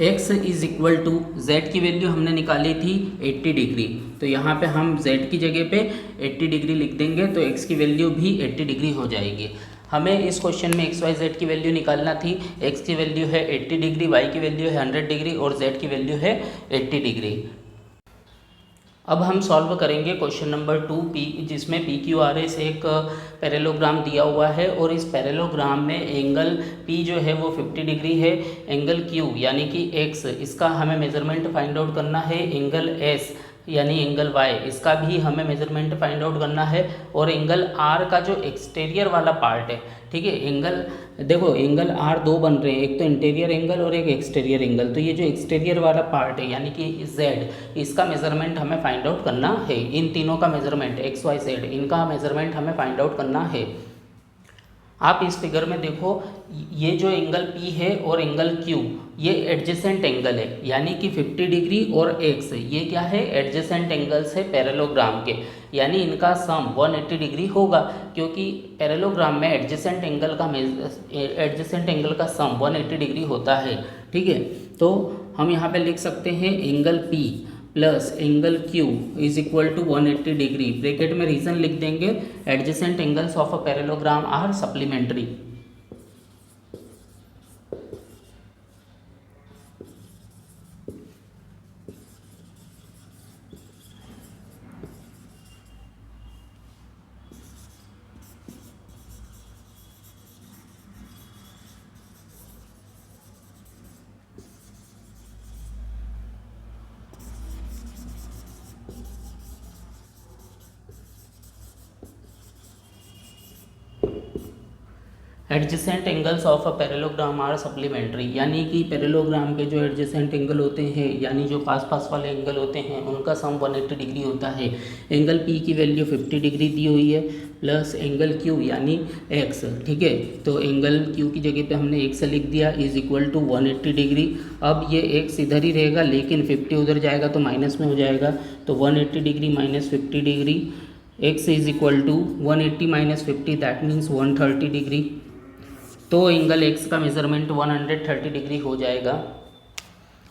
x is equal to z की value हमने निकाली थी 80 डिग्री, तो यहाँ पे हम z की जगह पे 80 डिग्री लिख देंगे तो x की वैल्यू भी 80 डिग्री हो जाएगी। हमें इस क्वेश्चन में x y z की वैल्यू निकालना थी। x की वैल्यू है 80 डिग्री, y की वैल्यू है 100 डिग्री और z की वैल्यू है 80 डिग्री। अब हम सॉल्व करेंगे क्वेश्चन नंबर 2 जिसमें PQRS से एक पैरेललोग्राम दिया हुआ है और इस पैरेललोग्राम में एंगल P जो है वो 50 डिग्री है, एंगल Q यानी कि X इसका हमें मेजरमेंट फाइंड आउट करना है, एंगल S यानी एंगल Y इसका भी हमें मेजरमेंट फाइंड आउट करना है और एंगल R का जो एक्सटीरियर वाला पार्ट है, ठीक है, एंगल देखो एंगल R दो बन रहे हैं, एक तो इंटीरियर एंगल और एक एक्सटीरियर एंगल, तो ये जो एक्सटीरियर वाला पार्ट है यानी कि Z इसका मेजरमेंट हमें फाइंड आउट करना है। इन तीनों का मेजरमेंट x y z इनका मेजरमेंट हमें फाइंड आउट करना है। आप इस फिगर में देखो ये जो एंगल P है और एंगल Q ये एडजेसेंट एंगल है यानी कि 50 डिग्री और x ये क्या है, एडजेसेंट एंगल्स है पैरेललोग्राम के, यानी इनका सम 180 डिग्री होगा क्योंकि पैरेललोग्राम में एडजेसेंट एंगल का सम 180 डिग्री होता है। ठीक है, तो हम यहाँ पे लिख सकते हैं angle P plus angle Q is equal to 180 degree, bracket में रीजन लिख देंगे, adjacent angles of a parallelogram are supplementary. Adjacent angles of a parallelogram are supplementary, यानी कि पैरेललोग्राम के जो एडजेसेंट एंगल होते हैं यानी जो पास पास वाले एंगल होते हैं उनका सम 180 डिग्री होता है। एंगल P की वैल्यू 50 डिग्री दी हुई है प्लस एंगल Q यानी x, ठीक है, तो एंगल Q की जगह पे हमने x लिख दिया इज इक्वल टू 180 डिग्री। अब ये x इधर ही रहेगा लेकिन 50 उधर जाएगा तो माइनस में हो जाएगा, तो 180 degree minus 50 degree, x is equal to 180 minus 50 that means 130 degree, तो एंगल x का मेजरमेंट 130 डिग्री हो जाएगा।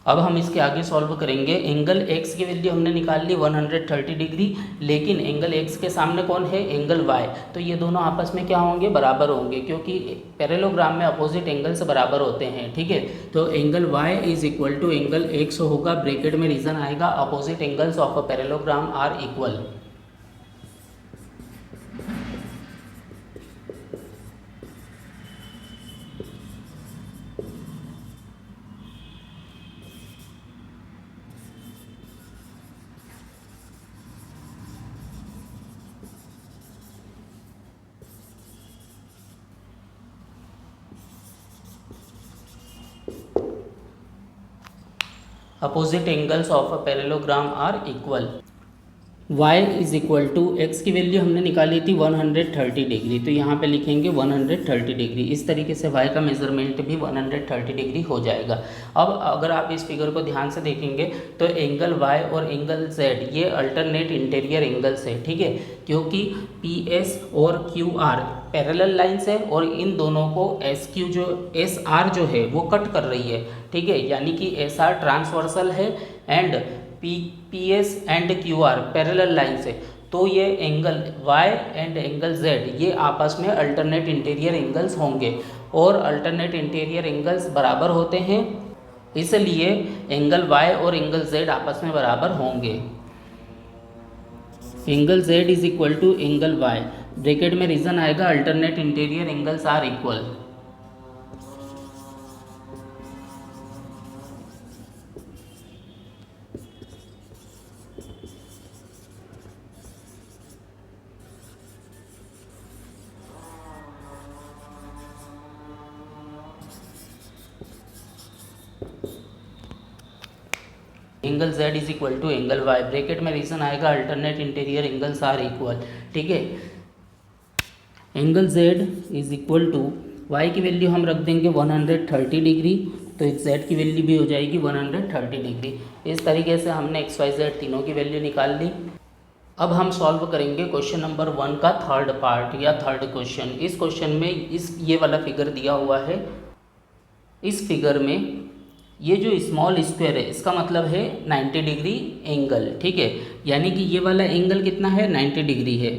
अब हम इसके आगे सॉल्व करेंगे। एंगल x की वैल्यू हमने निकाल ली 130 डिग्री, लेकिन एंगल x के सामने कौन है, एंगल y, तो ये दोनों आपस में क्या होंगे, बराबर होंगे क्योंकि पैरेललोग्राम में अपोजिट एंगल्स बराबर होते हैं। ठीक है, तो angle y is equal to angle x होगा, ब्रैकेट में रीजन आएगा opposite angles of a parallelogram are equal. Opposite angles of a parallelogram are equal. y is equal to x की वैल्यू हमने निकाली थी 130 डिग्री, तो यहाँ पे लिखेंगे 130 डिग्री। इस तरीके से y का मेजरमेंट भी 130 डिग्री हो जाएगा। अब अगर आप इस फिगर को ध्यान से देखेंगे तो एंगल y और एंगल z ये अल्टरनेट इंटीरियर एंगल्स है, ठीक है, क्योंकि PS और QR पैरेलल लाइंस है और इन दोनों को SR जो है वो कट कर रही है। ठीक है, यानी कि SR ट्रांसवर्सल है and PS and QR parallel line से, तो ये angle Y and angle Z ये आपस में अल्टरनेट इंटीरियर एंगल्स होंगे और अल्टरनेट इंटीरियर एंगल्स बराबर होते हैं, इसलिए एंगल Y और एंगल Z आपस में बराबर होंगे। Angle Z is equal to angle Y, bracket में रीजन आएगा alternate interior angles are equal. Angle Z is equal to angle Y, bracket में रीजन आएगा alternate interior angles are equal. ठीक है, angle Z is equal to Y की value हम रख देंगे 130 डिग्री, तो Z की वैल्यू भी हो जाएगी 130 डिग्री। इस तरीके से हमने XYZ तीनों की वैल्यू निकाल ली। अब हम सॉल्व करेंगे क्वेश्चन नंबर 1 का थर्ड पार्ट या थर्ड क्वेश्चन। इस क्वेश्चन में ये वाला फिगर दिया हुआ है। इस फिगर में ये जो स्मॉल स्क्वायर है इसका मतलब है 90 डिग्री एंगल, ठीक है। यानी कि ये वाला एंगल कितना है, 90 डिग्री है।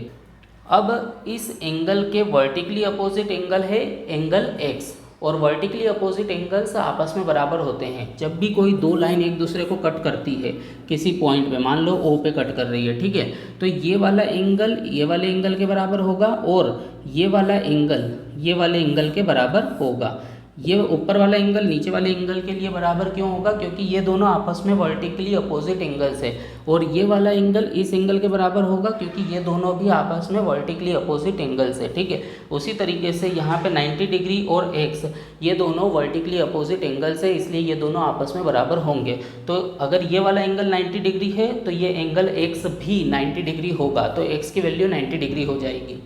अब इस एंगल के वर्टिकली अपोजिट एंगल है एंगल एक्स, और वर्टिकली अपोजिट एंगल्स आपस में बराबर होते हैं। जब भी कोई दो लाइन एक दूसरे को कट करती है किसी पॉइंट पे, मान लो ओ पे कट कर रही है, ठीक है, तो ये वाला एंगल ये वाले एंगल के बराबर होगा और ये वाला एंगल ये वाले एंगल के बराबर होगा। ये ऊपर वाला एंगल नीचे वाले एंगल के लिए बराबर क्यों होगा, क्योंकि ये दोनों आपस में वर्टिकली अपोजिट एंगल्स है। और ये वाला एंगल इस एंगल के बराबर होगा क्योंकि ये दोनों भी आपस में वर्टिकली अपोजिट एंगल्स है, ठीक है। उसी तरीके से यहाँ पे 90 डिग्री और एक्स ये दोनों वर्टिकली अपोजिट एंगल्स है, इसलिए ये दोनों आपस में बराबर होंगे। तो अगर ये वाला एंगल 90 डिग्री है तो ये एंगल एक्स भी 90 डिग्री होगा, तो एक्स की वैल्यू 90 डिग्री हो जाएगी।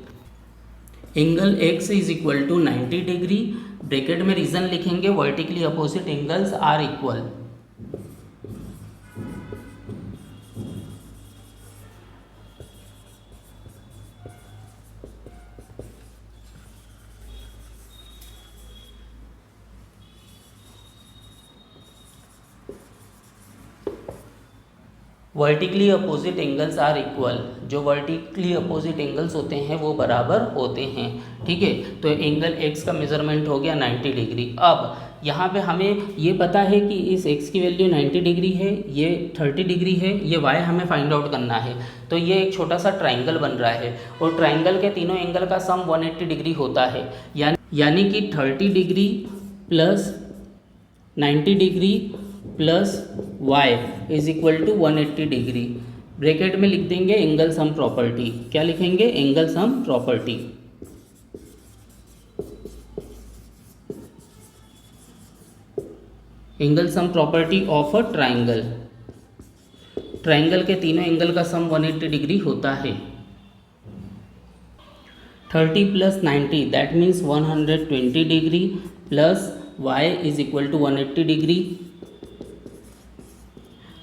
Angle x is equal to 90 degree, bracket में रीजन लिखेंगे vertically opposite angles are equal. Vertically opposite angles are equal, जो वर्टिकली अपोजिट एंगल्स होते हैं वो बराबर होते हैं, ठीक है। तो एंगल एक्स का मेजरमेंट हो गया 90 डिग्री। अब यहाँ पे हमें ये पता है कि इस एक्स की वैल्यू 90 डिग्री है, ये 30 डिग्री है, ये वाई हमें फाइंड आउट करना है। तो ये एक छोटा सा ट्राइंगल बन रहा है और ट्राइंगल के तीनों एंगल का सम 180 डिग्री होता है, यानी कि 30 degree plus 90 degree plus y is equal to 180 degree. Bracket में लिख देंगे एंगल सम प्रॉपर्टी। क्या लिखेंगे, angle sum property. Angle sum property of a triangle. Triangle के तीनों एंगल का सम 180 डिग्री होता है। 30 plus 90 that means 120 degree plus y is equal to 180 degree.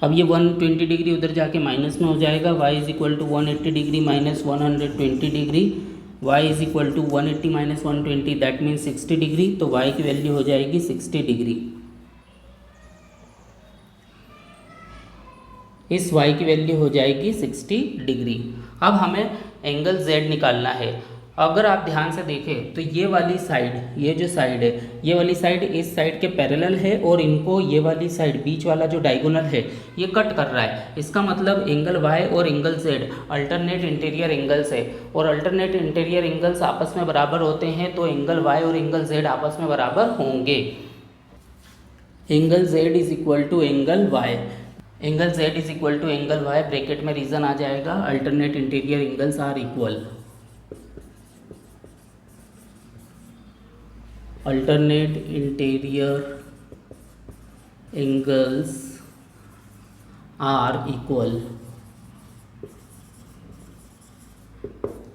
अब ये 120 डिग्री उधर जाके माइनस में हो जाएगा, y is equal to 180 degree minus 120 degree, y is equal to 180 minus 120 that means 60 degree. तो y की वैल्यू हो जाएगी 60 डिग्री। इस y की वैल्यू हो जाएगी 60 डिग्री। अब हमें एंगल z निकालना है। अगर आप ध्यान से देखें तो ये वाली साइड, ये जो साइड है, ये वाली साइड इस साइड के पैरेलल है और इनको ये वाली साइड बीच वाला जो डायगोनल है ये कट कर रहा है। इसका मतलब एंगल y और angle z alternate interior angles है और अल्टरनेट इंटीरियर एंगल्स आपस में बराबर होते हैं, तो एंगल y और एंगल z आपस में बराबर होंगे। Angle z is equal to angle y, angle z is equal to angle y, bracket में रीजन आ जाएगा alternate interior angles are equal. Alternate interior angles are equal,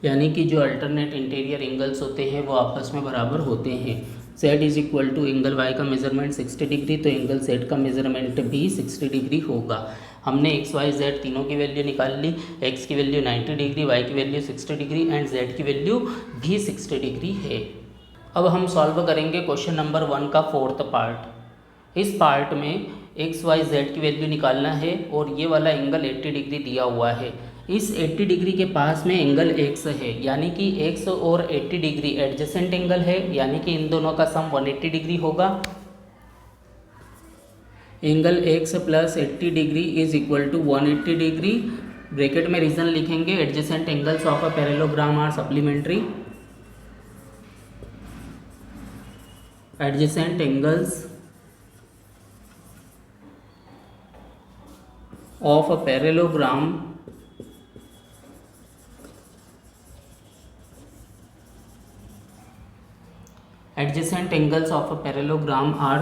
यानी कि जो अल्टरनेट इंटीरियर एंगल्स होते हैं वो आपस में बराबर होते हैं। z is equal to angle y का मेजरमेंट 60 डिग्री, तो एंगल z का मेजरमेंट भी 60 डिग्री होगा। हमने x y z तीनों की वैल्यू निकाल ली। x की वैल्यू 90 डिग्री, y की वैल्यू 60 डिग्री एंड z की वैल्यू भी 60 डिग्री है। अब हम सॉल्व करेंगे क्वेश्चन नंबर 1 का फोर्थ पार्ट। इस पार्ट में एक्स वाई जेड की वैल्यू निकालना है और ये वाला एंगल 80 डिग्री दिया हुआ है। इस 80 डिग्री के पास में एंगल एक्स है, यानी कि एक्स और 80 डिग्री एडजेसेंट एंगल है, यानी कि इन दोनों का सम 180 डिग्री होगा। Angle x plus 80 degree is equal to 180 degree. Bracket में रीजन लिखेंगे adjacent angles of a parallelogram are supplementary. adjacent angles of a parallelogram adjacent angles of a parallelogram are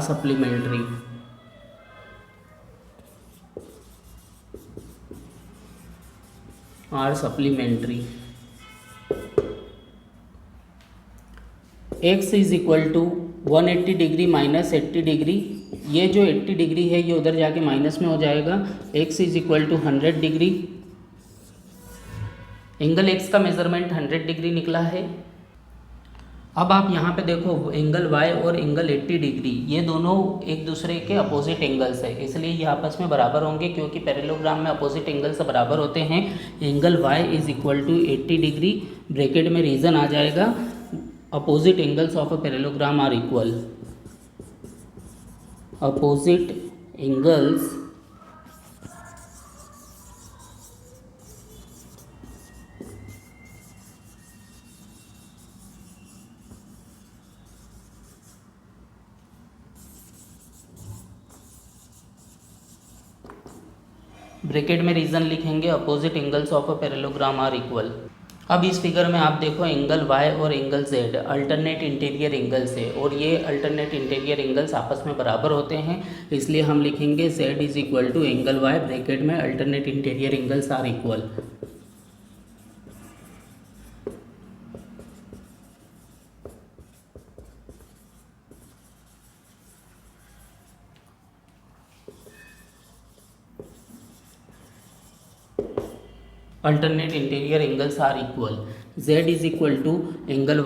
supplementary. x is equal to 180 degree minus 80 degree. ये जो 80 degree है ये उधर जाके minus में हो जाएगा। x is equal to 100 degree angle x का मेज़रमेंट 100 डिग्री निकला है। अब आप यहाँ पे देखो एंगल वाई और एंगल 80 डिग्री ये दोनों एक दूसरे के अपोजिट एंगल्स है, इसलिए ये आपस में बराबर होंगे क्योंकि पैरेललोग्राम में अपोजिट एंगल्स बराबर होते हैं। Angle y is equal to 80 degree, bracket में रीज़न आ जाएगा opposite angles of a parallelogram are equal. Opposite angles bracket में रीज़न लिखेंगे opposite angles of a parallelogram are equal. अब इस फिगर में आप देखो एंगल वाई और angle z alternate interior angles है और ये अल्टरनेट इंटीरियर एंगल्स आपस में बराबर होते हैं, इसलिए हम लिखेंगे z is equal to angle y, bracket में alternate interior angles are equal. Alternate interior angles are equal. z is equal to angle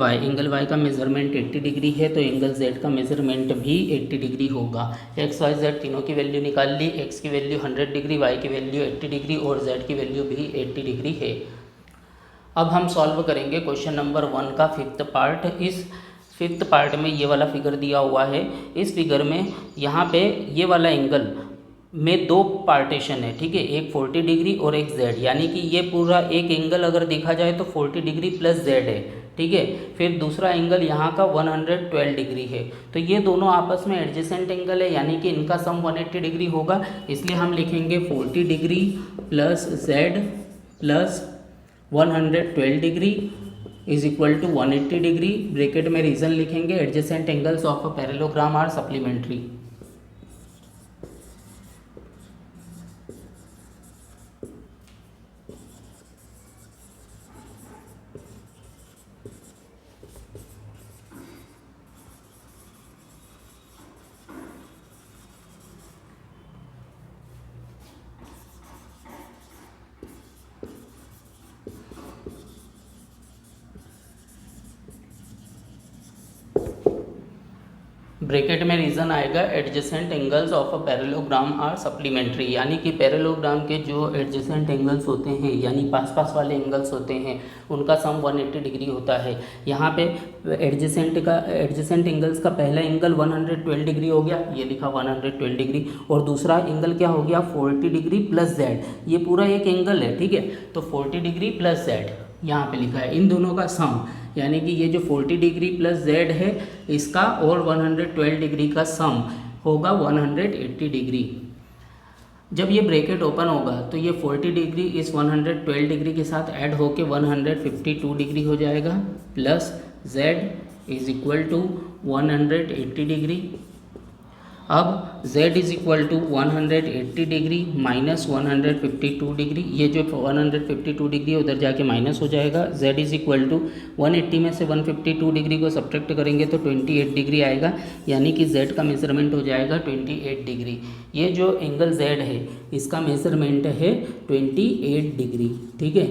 y का मेजरमेंट 80 डिग्री है तो एंगल z का मेजरमेंट भी 80 डिग्री होगा। x y z तीनों की value निकाल ली, x की वैल्यू 100 डिग्री, y की वैल्यू 80 डिग्री और z की वैल्यू भी 80 डिग्री है। अब हम सॉल्व करेंगे क्वेश्चन नंबर 1 का 5th पार्ट। इस 5th पार्ट में ये वाला फिगर दिया हुआ है। इस फिगर में यहाँ पे ये वाला एंगल में दो पार्टीशन है, ठीक है, एक 40 डिग्री और एक z, यानी कि ये पूरा एक एंगल अगर देखा जाए तो 40 डिग्री प्लस z है, ठीक है। फिर दूसरा एंगल यहाँ का 112 डिग्री है, तो ये दोनों आपस में एडजेसेंट एंगल है, यानी कि इनका सम 180 डिग्री होगा, इसलिए हम लिखेंगे 40 degree plus z plus 112 degree is equal to 180 degree. Bracket में रीज़न लिखेंगे adjacent angles of a parallelogram are supplementary. Bracket में रीज़न आएगा adjacent angles of a parallelogram are supplementary, यानी कि पैरेललोग्राम के जो एडजेसेंट एंगल्स होते हैं यानी पास पास वाले एंगल्स होते हैं उनका सम 180 डिग्री होता है। यहाँ पे एडजेसेंट एंगल्स का पहला एंगल 112 डिग्री हो गया, ये लिखा 112 डिग्री, और दूसरा एंगल क्या हो गया 40 डिग्री प्लस जेड, ये पूरा एक एंगल है, ठीक है, तो 40 डिग्री प्लस जेड यहाँ पे लिखा है। इन दोनों का सम यानी कि ये जो 40 डिग्री प्लस z है इसका और 112 डिग्री का सम होगा 180 डिग्री। जब ये ब्रैकेट ओपन होगा तो ये 40 डिग्री इस 112 डिग्री के साथ ऐड होके 152 डिग्री हो जाएगा, plus z is equal to 180 degree. अब z is equal to 180 degree minus 152 degree, ये जो 152 डिग्री उधर जाके माइनस हो जाएगा। z इज इक्वल टू 180 में से 152 डिग्री को सब्ट्रैक्ट करेंगे तो 28 डिग्री आएगा, यानी कि z का मेजरमेंट हो जाएगा 28 डिग्री। ये जो एंगल z है इसका मेजरमेंट है 28 डिग्री, ठीक है।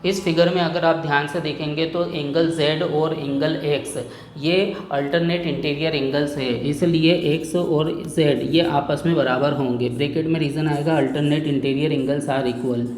इस फिगर में अगर आप ध्यान से देखेंगे तो एंगल z और एंगल x ये अल्टरनेट इंटीरियर एंगल्स है, इसलिए x और z ये आपस में बराबर होंगे। ब्रैकेट में रीज़न आएगा alternate interior angles are equal.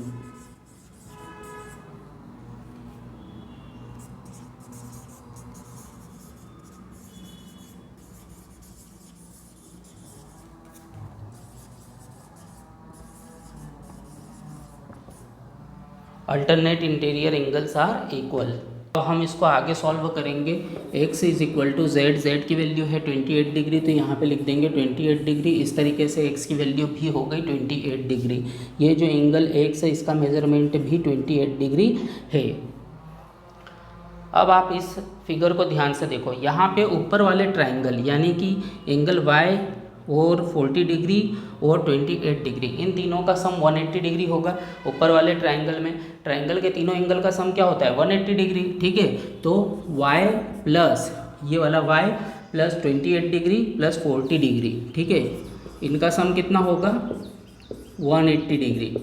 Alternate interior angles are equal. तो हम इसको आगे सॉल्व करेंगे। x is equal to z, z की वैल्यू है 28 डिग्री, तो यहाँ पे लिख देंगे 28 डिग्री। इस तरीके से x की वैल्यू भी हो गई 28 डिग्री। ये जो एंगल x है इसका मेजरमेंट भी 28 डिग्री है। अब आप इस फिगर को ध्यान से देखो, यहाँ पे ऊपर वाले ट्राइंगल यानी कि एंगल y और 40 डिग्री और 28 डिग्री, इन तीनों का सम 180 डिग्री होगा। ऊपर वाले ट्राइंगल में ट्राइंगल के तीनों एंगल का सम क्या होता है 180 डिग्री, ठीक है। तो y प्लस ये वाला y plus 28 degree plus 40 degree, ठीक है, इनका सम कितना होगा 180 degree.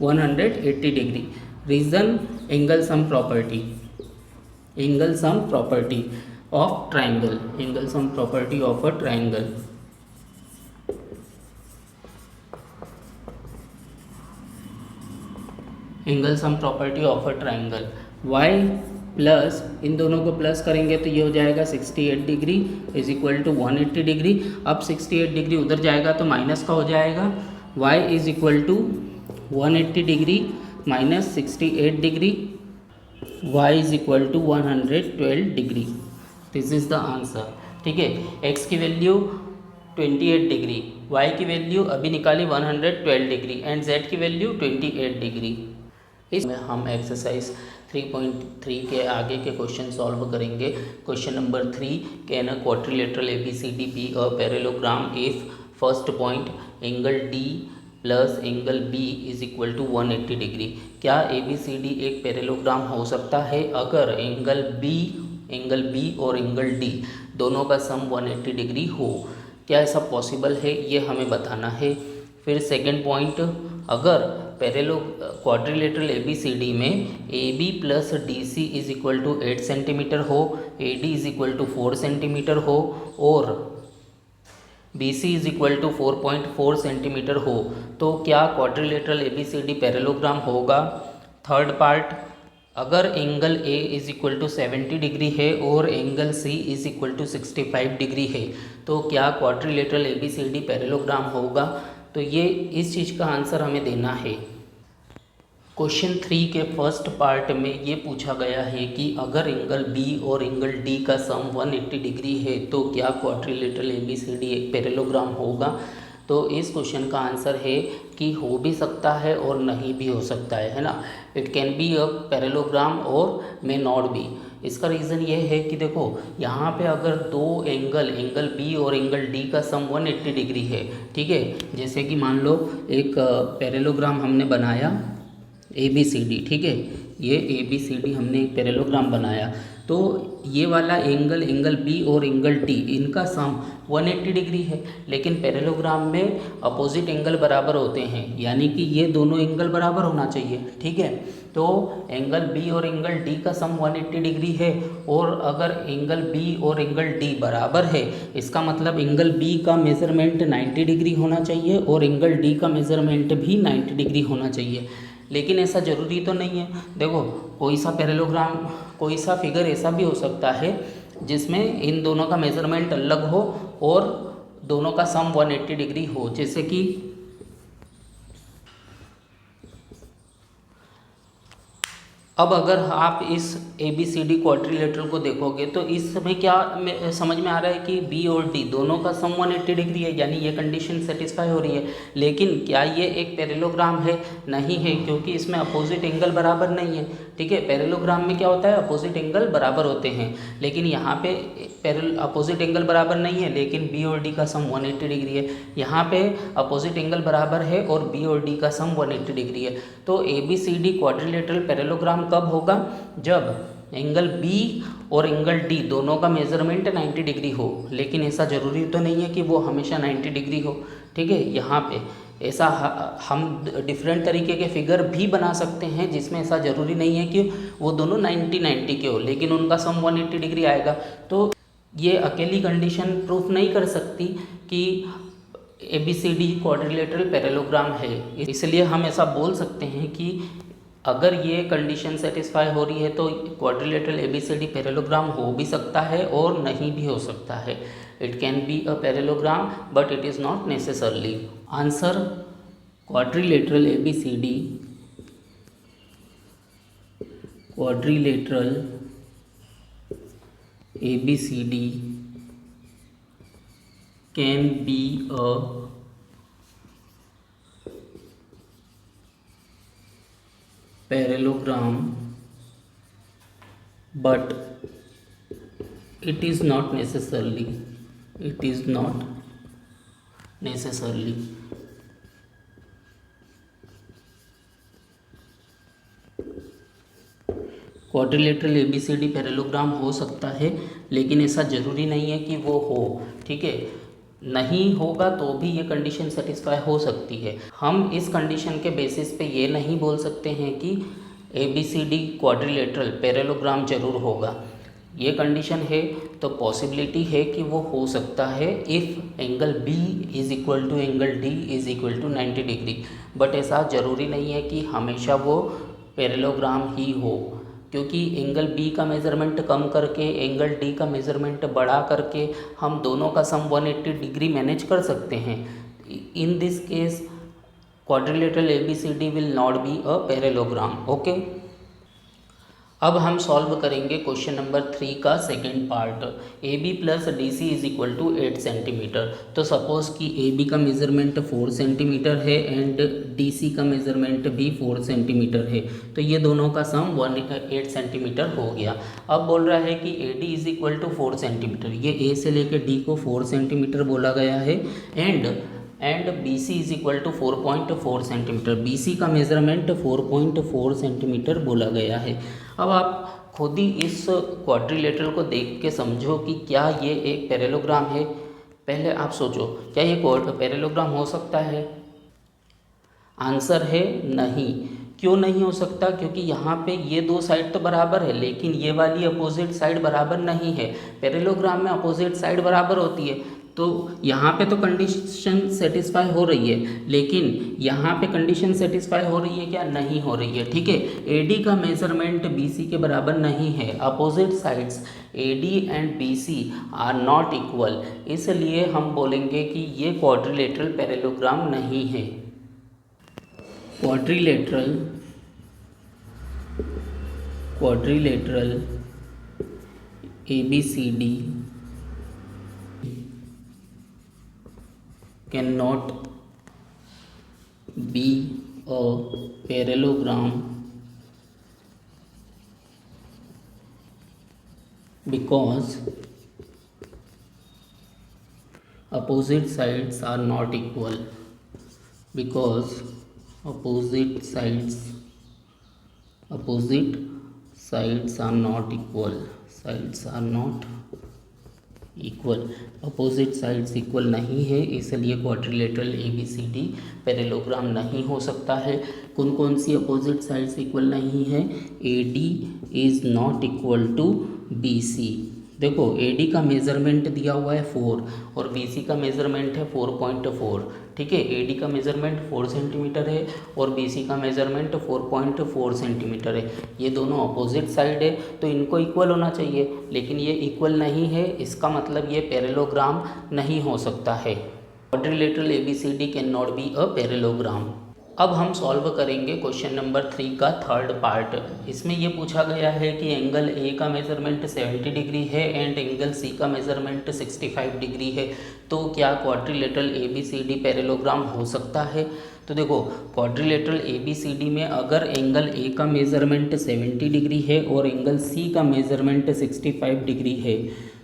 180 degree. Reason angle sum property, angle sum property of triangle, angle sum property of a triangle. Angle sum property of a triangle. y plus, इन दोनों को plus करेंगे तो ये हो जाएगा 68 degree is equal to 180 degree. अब 68 degree उधर जाएगा तो माइनस का हो जाएगा, y is equal to 180 degree minus 68 degree, y is equal to 112 degree. This is the answer. ठीक है, x की वैल्यू 28 डिग्री, y की वैल्यू अभी निकाली 112 डिग्री एंड z की वैल्यू 28 डिग्री। इसमें हम एक्सरसाइज 3.3 के आगे के क्वेश्चन सॉल्व करेंगे। Question number 3, can a quadrilateral ABCD be a parallelogram if first point angle D plus angle B is equal to 180 degree. क्या ABCD एक पैरेललोग्राम हो सकता है अगर एंगल B और एंगल D दोनों का सम 180 डिग्री हो? क्या ऐसा पॉसिबल है, ये हमें बताना है। फिर सेकंड पॉइंट, अगर क्वाड्रिलेटरल ABCD में AB plus DC is equal to 8 centimetre हो, AD is equal to 4 centimetre हो और BC is equal to 4.4 centimetre हो, तो क्या क्वाड्रिलेटरल ABCD पैरेललोग्राम होगा? थर्ड पार्ट, अगर angle A is equal to 70 degree है और angle C is equal to 65 degree है, तो क्या क्वाड्रिलेटरल ABCD पैरेललोग्राम होगा? तो ये इस चीज़ का आंसर हमें देना है। क्वेश्चन 3 के फर्स्ट पार्ट में ये पूछा गया है कि अगर एंगल B और एंगल D का सम 180 डिग्री है तो क्या क्वाड्रिलेटरल ABCD एक पैरेललोग्राम होगा? तो इस क्वेश्चन का आंसर है कि हो भी सकता है और नहीं भी हो सकता है ना। It can be a parallelogram और मे नॉट बी। इसका रीज़न ये है कि देखो यहाँ पे अगर दो एंगल B और एंगल D का सम 180 डिग्री है, ठीक है, जैसे कि मान लो एक पैरेललोग्राम हमने बनाया ABCD, ठीक है, ये ABCD हमने एक पैरेललोग्राम बनाया, तो ये वाला एंगल B और एंगल D इनका सम 180 डिग्री है, लेकिन पैरेललोग्राम में अपोजिट एंगल बराबर होते हैं, यानी कि ये दोनों एंगल बराबर होना चाहिए। ठीक है, तो एंगल B और एंगल D का सम 180 डिग्री है और अगर एंगल B और एंगल D बराबर है, इसका मतलब एंगल B का मेज़रमेंट 90 डिग्री होना चाहिए और एंगल D का मेज़रमेंट भी 90 डिग्री होना चाहिए। लेकिन ऐसा ज़रूरी तो नहीं है। देखो कोई सा पैरेललोग्राम, कोई सा फिगर ऐसा भी हो सकता है जिसमें इन दोनों का मेज़रमेंट अलग हो और दोनों का सम 180 डिग्री हो, जैसे कि अब अगर आप इस ABCD क्वाड्रिलेटरल को देखोगे तो इसमें क्या समझ में आ रहा है कि B और D दोनों का सम 180 डिग्री है, यानी ये कंडीशन सेटिस्फाई हो रही है। लेकिन क्या ये एक पैरेललोग्राम है? नहीं है, क्योंकि इसमें अपोजिट एंगल बराबर नहीं है। ठीक है, पैरेललोग्राम में क्या होता है, अपोजिट एंगल बराबर होते हैं, लेकिन यहाँ पे अपोजिट एंगल बराबर नहीं है, लेकिन B और D का सम 180 डिग्री है। यहाँ पे अपोजिट एंगल बराबर है और B और D का सम 180 डिग्री है। तो ABCD क्वाड्रिलेटरल पैरेललोग्राम कब होगा? जब एंगल B और एंगल D दोनों का मेज़रमेंट 90 डिग्री हो, लेकिन ऐसा ज़रूरी तो नहीं है कि वो हमेशा 90 डिग्री हो। ठीक है, यहाँ पे ऐसा हम डिफरेंट तरीके के फिगर भी बना सकते हैं जिसमें ऐसा ज़रूरी नहीं है कि वो दोनों 90 के हो, लेकिन उनका सम 180 डिग्री आएगा। तो ये अकेली कंडीशन प्रूफ नहीं कर सकती कि ABCD क्वाड्रिलेटरल पैरेललोग्राम है, इसलिए हम ऐसा बोल सकते हैं कि अगर ये कंडीशन सेटिस्फाई हो रही है तो क्वाड्रिलेटरल ABCD पैरेललोग्राम हो भी सकता है और नहीं भी हो सकता है। It can be a parallelogram but it is not necessarily. Answer, quadrilateral ABCD can be a parallelogram but it is not necessarily, quadrilateral ABCD parallelogram हो सकता है, लेकिन ऐसा ज़रूरी नहीं है कि वो हो। ठीक है, नहीं होगा तो भी ये कंडीशन सेटिस्फाई हो सकती है। हम इस कंडीशन के बेसिस पे ये नहीं बोल सकते हैं कि ABCD क्वाड्रिलेटरल पैरेललोग्राम जरूर होगा। ये कंडीशन है तो पॉसिबिलिटी है कि वो हो सकता है if angle B is equal to angle D is equal to 90 degree. But ऐसा ज़रूरी नहीं है कि हमेशा वो पैरेललोग्राम ही हो, क्योंकि एंगल B का मेज़रमेंट कम करके एंगल D का मेज़रमेंट बढ़ा करके हम दोनों का सम 180 डिग्री मैनेज कर सकते हैं। In this case quadrilateral ABCD will not be a parallelogram. Okay, अब हम सॉल्व करेंगे क्वेश्चन नंबर 3 का second part. AB plus DC is equal to 8 centimetre. तो सपोज़ कि AB का मेज़रमेंट 4 सेंटीमीटर है एंड DC का मेज़रमेंट भी 4 सेंटीमीटर है, तो ये दोनों का सम 8 सेंटीमीटर हो गया। अब बोल रहा है कि AD is equal to 4 centimetre, ये A से लेकर D को 4 सेंटीमीटर बोला गया है and BC is equal to 4.4 centimetre. BC का मेज़रमेंट 4.4 सेंटीमीटर बोला गया है। अब आप खुद ही इस क्वाड्रिलेटरल को देख के समझो कि क्या ये एक पैरेललोग्राम है। पहले आप सोचो, क्या ये पैरेललोग्राम हो सकता है? आंसर है नहीं। क्यों नहीं हो सकता? क्योंकि यहाँ पे ये दो साइड तो बराबर है, लेकिन ये वाली अपोजिट साइड बराबर नहीं है। पैरेललोग्राम में अपोजिट साइड बराबर होती है, तो यहाँ पे तो कंडीशन सेटिस्फाई हो रही है, लेकिन यहाँ पे कंडीशन सेटिस्फाई हो रही है क्या? नहीं हो रही है। ठीक है, AD का मेजरमेंट BC के बराबर नहीं है। Opposite sides AD and BC are not equal, इसलिए हम बोलेंगे कि ये क्वाड्रिलेटरल पैरेललोग्राम नहीं है। Quadrilateral ABCD cannot be a parallelogram because opposite sides are not equal. Because opposite sides are not equal. Opposite sides equal नहीं है, इसलिए क्वाड्रिलेटरल ABCD पैरेललोग्राम नहीं हो सकता है। कौन कौन सी अपोजिट साइड्स इक्वल नहीं है? AD is not equal to BC। देखो, AD का मेज़रमेंट दिया हुआ है 4 और BC का मेज़रमेंट है 4.4। ठीक है, AD का मेज़रमेंट 4 सेंटीमीटर है और BC का मेज़रमेंट 4.4 सेंटीमीटर है। ये दोनों अपोजिट साइड है, तो इनको इक्वल होना चाहिए, लेकिन ये इक्वल नहीं है। इसका मतलब ये पैरेललोग्राम नहीं हो सकता है। Quadrilateral ABCD can not be a parallelogram. अब हम सॉल्व करेंगे क्वेश्चन नंबर 3 का थर्ड पार्ट। इसमें ये पूछा गया है कि एंगल A का मेज़रमेंट 70 डिग्री है एंड एंगल C का मेज़रमेंट 65 डिग्री है, तो क्या क्वाड्रिलेटरल ABCD पैरेललोग्राम हो सकता है? तो देखो, क्वाड्रिलेटरल ABCD में अगर एंगल A का मेज़रमेंट 70 डिग्री है और एंगल C का मेज़रमेंट 65 डिग्री है,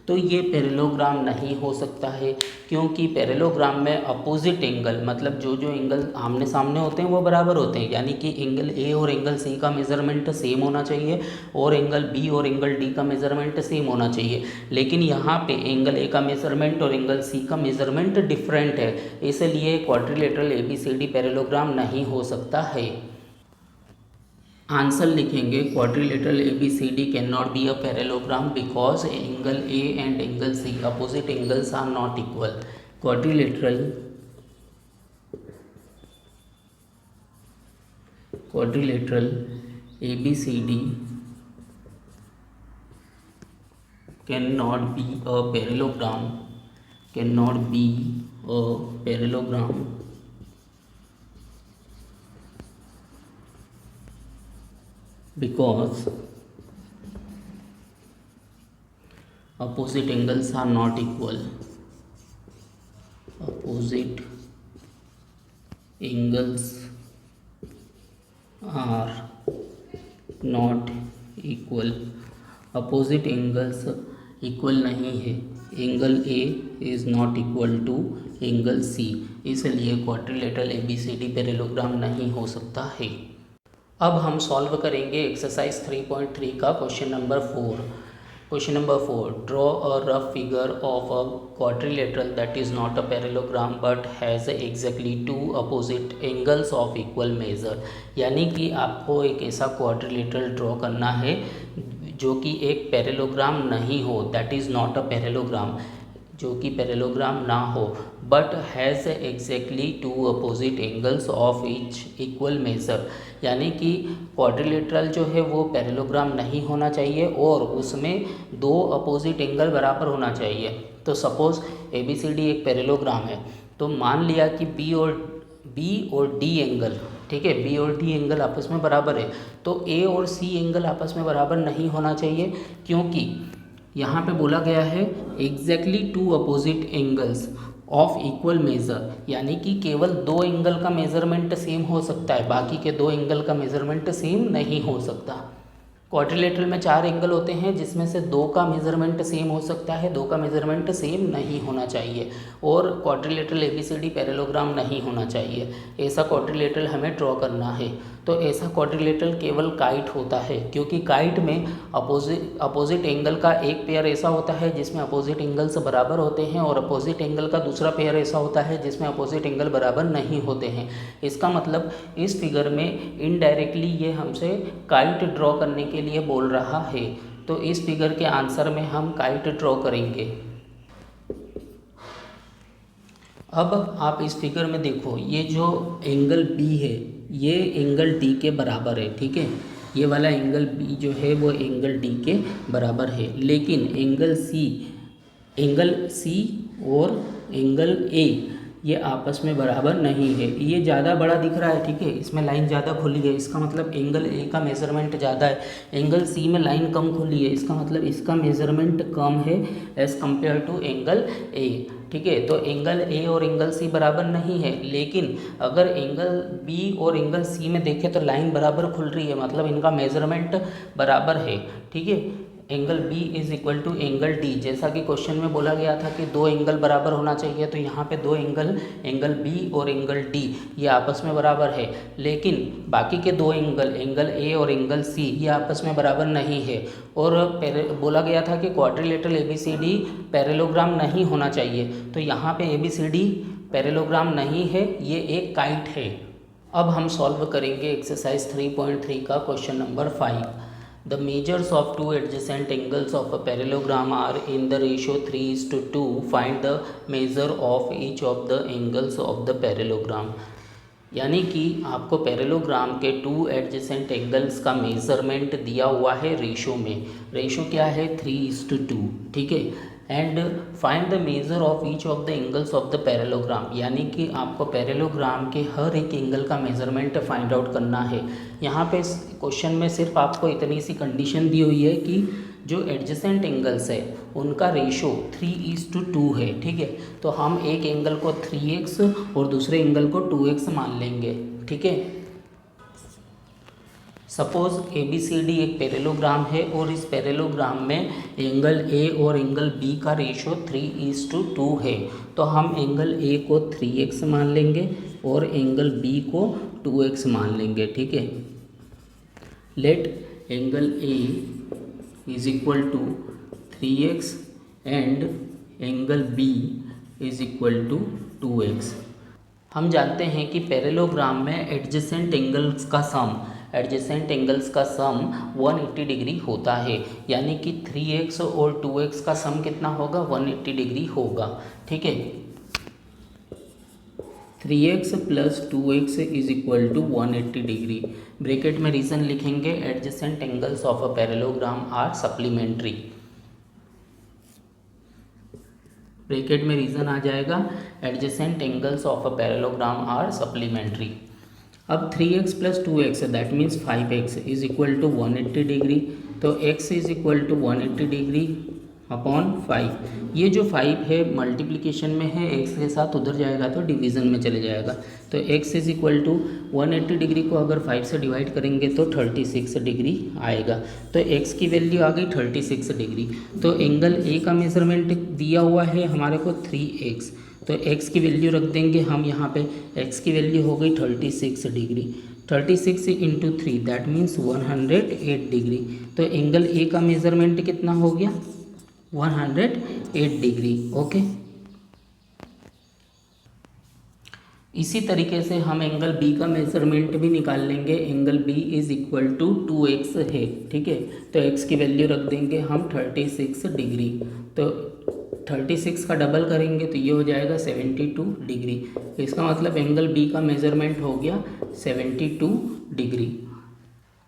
तो ये पैरेललोग्राम नहीं हो सकता है, क्योंकि पैरेललोग्राम में अपोजिट एंगल, मतलब जो एंगल आमने सामने होते हैं वो बराबर होते हैं, यानी कि एंगल A और एंगल C का मेज़रमेंट सेम होना चाहिए और एंगल B और एंगल D का मेज़रमेंट सेम होना चाहिए। लेकिन यहाँ पे एंगल A का मेज़रमेंट और एंगल C का मेज़रमेंट डिफरेंट है, इसलिए क्वाड्रिलेटरल ABCD पैरेललोग्राम नहीं हो सकता है। आंसर लिखेंगे, quadrilateral ABCD can not be a parallelogram because angle A and angle C opposite angles are not equal. Quadrilateral ABCD can not be a parallelogram because opposite angles are not equal. Opposite angles are not equal. opposite angles equal नहीं है। Angle A is not equal to angle C, इसलिए quadrilateral ABCD parallelogram नहीं हो सकता है। अब हम solve करेंगे एक्सरसाइज 3.3 का question number 4। Question number 4. Draw a rough figure of a quadrilateral that is not a parallelogram but has exactly two opposite angles of equal measure. यानी कि आपको एक ऐसा क्वाड्रिलेटरल ड्रॉ करना है जो कि एक पैरेललोग्राम नहीं हो, that is not a parallelogram, जो कि पैरेललोग्राम ना हो, but has exactly two opposite angles of each equal measure. यानी कि क्वाड्रिलेटरल जो है वो पैरेललोग्राम नहीं होना चाहिए और उसमें दो अपोजिट एंगल बराबर होना चाहिए। तो सपोज़ ABCD एक पैरेललोग्राम है, तो मान लिया कि बी और डी एंगल, ठीक है, बी और डी एंगल आपस में बराबर है, तो ए और सी एंगल आपस में बराबर नहीं होना चाहिए, क्योंकि यहाँ पे बोला गया है exactly two opposite angles of equal measure, यानी कि केवल दो एंगल का मेज़रमेंट सेम हो सकता है, बाकी के दो एंगल का मेज़रमेंट सेम नहीं हो सकता। क्वाड्रिलेटरल में 4 एंगल होते हैं जिसमें से 2 का मेज़रमेंट सेम हो सकता है, 2 का मेज़रमेंट सेम नहीं होना चाहिए, और क्वाड्रिलेटरल ABCD पैरेललोग्राम नहीं होना चाहिए। ऐसा क्वाड्रिलेटरल हमें ड्रॉ करना है। तो ऐसा क्वाड्रिलेटरल केवल काइट होता है, क्योंकि काइट में अपोजिट एंगल का एक पेयर ऐसा होता है जिसमें अपोजिट एंगल्स बराबर होते हैं, और अपोजिट एंगल का दूसरा पेयर ऐसा होता है जिसमें अपोजिट एंगल बराबर नहीं होते हैं। इसका मतलब इस फिगर में इनडायरेक्टली ये हमसे काइट ड्रॉ करने के लिए बोल रहा है। तो इस फिगर के आंसर में हम काइट ड्रॉ करेंगे। अब आप इस फिगर में देखो, ये जो एंगल B है ये एंगल D के बराबर है, ठीक है, ये वाला एंगल B जो है वो एंगल D के बराबर है, लेकिन एंगल C और एंगल A ये आपस में बराबर नहीं है। ये ज़्यादा बड़ा दिख रहा है, ठीक है, इसमें लाइन ज़्यादा खुली है, इसका मतलब एंगल A का मेज़रमेंट ज़्यादा है। एंगल C में लाइन कम खुली है, इसका मतलब इसका मेज़रमेंट कम है as compare to angle A, ठीक है। तो एंगल A और एंगल C बराबर नहीं है, लेकिन अगर एंगल B और एंगल C में देखें तो लाइन बराबर खुल रही है, मतलब इनका मेज़रमेंट बराबर है, ठीक है। Angle B is equal to angle D, जैसा कि क्वेश्चन में बोला गया था कि दो एंगल बराबर होना चाहिए, तो यहाँ पे दो एंगल B और एंगल D ये आपस में बराबर है, लेकिन बाकी के दो एंगल A और एंगल C ये आपस में बराबर नहीं है। और बोला गया था कि क्वाड्रिलेटरल ABCD पैरेललोग्राम नहीं होना चाहिए, तो यहाँ पे ABCD पैरेललोग्राम नहीं है, ये एक काइट है। अब हम सॉल्व करेंगे एक्सरसाइज 3.3 का question number 5। The measures of two adjacent angles of a parallelogram are in the ratio 3:2. Find the measure of each of the angles of the parallelogram. यानी कि आपको पैरेललोग्राम के टू एडजेसेंट एंगल्स का measurement दिया हुआ है ratio में। Ratio क्या है? 3:2, ठीक है। And find the measure of each of the angles of the parallelogram, यानी कि आपको पैरेललोग्राम के हर एक एंगल का मेज़रमेंट फाइंड आउट करना है। यहाँ पे क्वेश्चन में सिर्फ आपको इतनी सी कंडीशन दी हुई है कि जो एडजेसेंट एंगल्स है उनका रेशो 3:2 है, ठीक है। तो हम एक एंगल को 3x और दूसरे एंगल को 2x मान लेंगे, ठीक है। सपोज़ ABCD एक पैरेललोग्राम है और इस पैरेललोग्राम में एंगल A और एंगल B का रेशो 3:2 है, तो हम एंगल A को 3x मान लेंगे और एंगल B को 2x मान लेंगे, ठीक है। Let angle A is equal to 3x and angle B is equal to 2x। हम जानते हैं कि पैरेललोग्राम में एडजेसेंट एंगल्स का सम 180 डिग्री होता है, यानी कि 3x और 2x का सम कितना होगा? 180 डिग्री होगा, ठीक है। 3x plus 2x is equal to 180 degree. Bracket में रीज़न लिखेंगे, adjacent angles of a parallelogram are supplementary. Bracket में रीज़न आ जाएगा, adjacent angles of a parallelogram are supplementary. अब 3x plus 2x that means 5x is equal to 180 degree, तो x is equal to 180 degree upon 5। ये जो 5 है multiplication में है, x के साथ उधर जाएगा तो डिवीज़न में चले जाएगा, तो x is equal to 180 degree को अगर 5 से डिवाइड करेंगे तो 36 डिग्री आएगा। तो x की वैल्यू आ गई 36 डिग्री। तो एंगल A का मेज़रमेंट दिया हुआ है हमारे को 3x, तो x की वैल्यू रख देंगे हम यहाँ पे, x की वैल्यू हो गई 36 degree. 36 into 3 that means 108 degree. तो एंगल ए का मेज़रमेंट कितना हो गया? 108 डिग्री। ओके, इसी तरीके से हम एंगल बी का मेज़रमेंट भी निकाल लेंगे। Angle B is equal to 2x है, ठीक है। तो x की वैल्यू रख देंगे हम 36 डिग्री। तो 36 का डबल करेंगे तो ये हो जाएगा 72 डिग्री। तो इसका मतलब एंगल बी का मेज़रमेंट हो गया 72 डिग्री।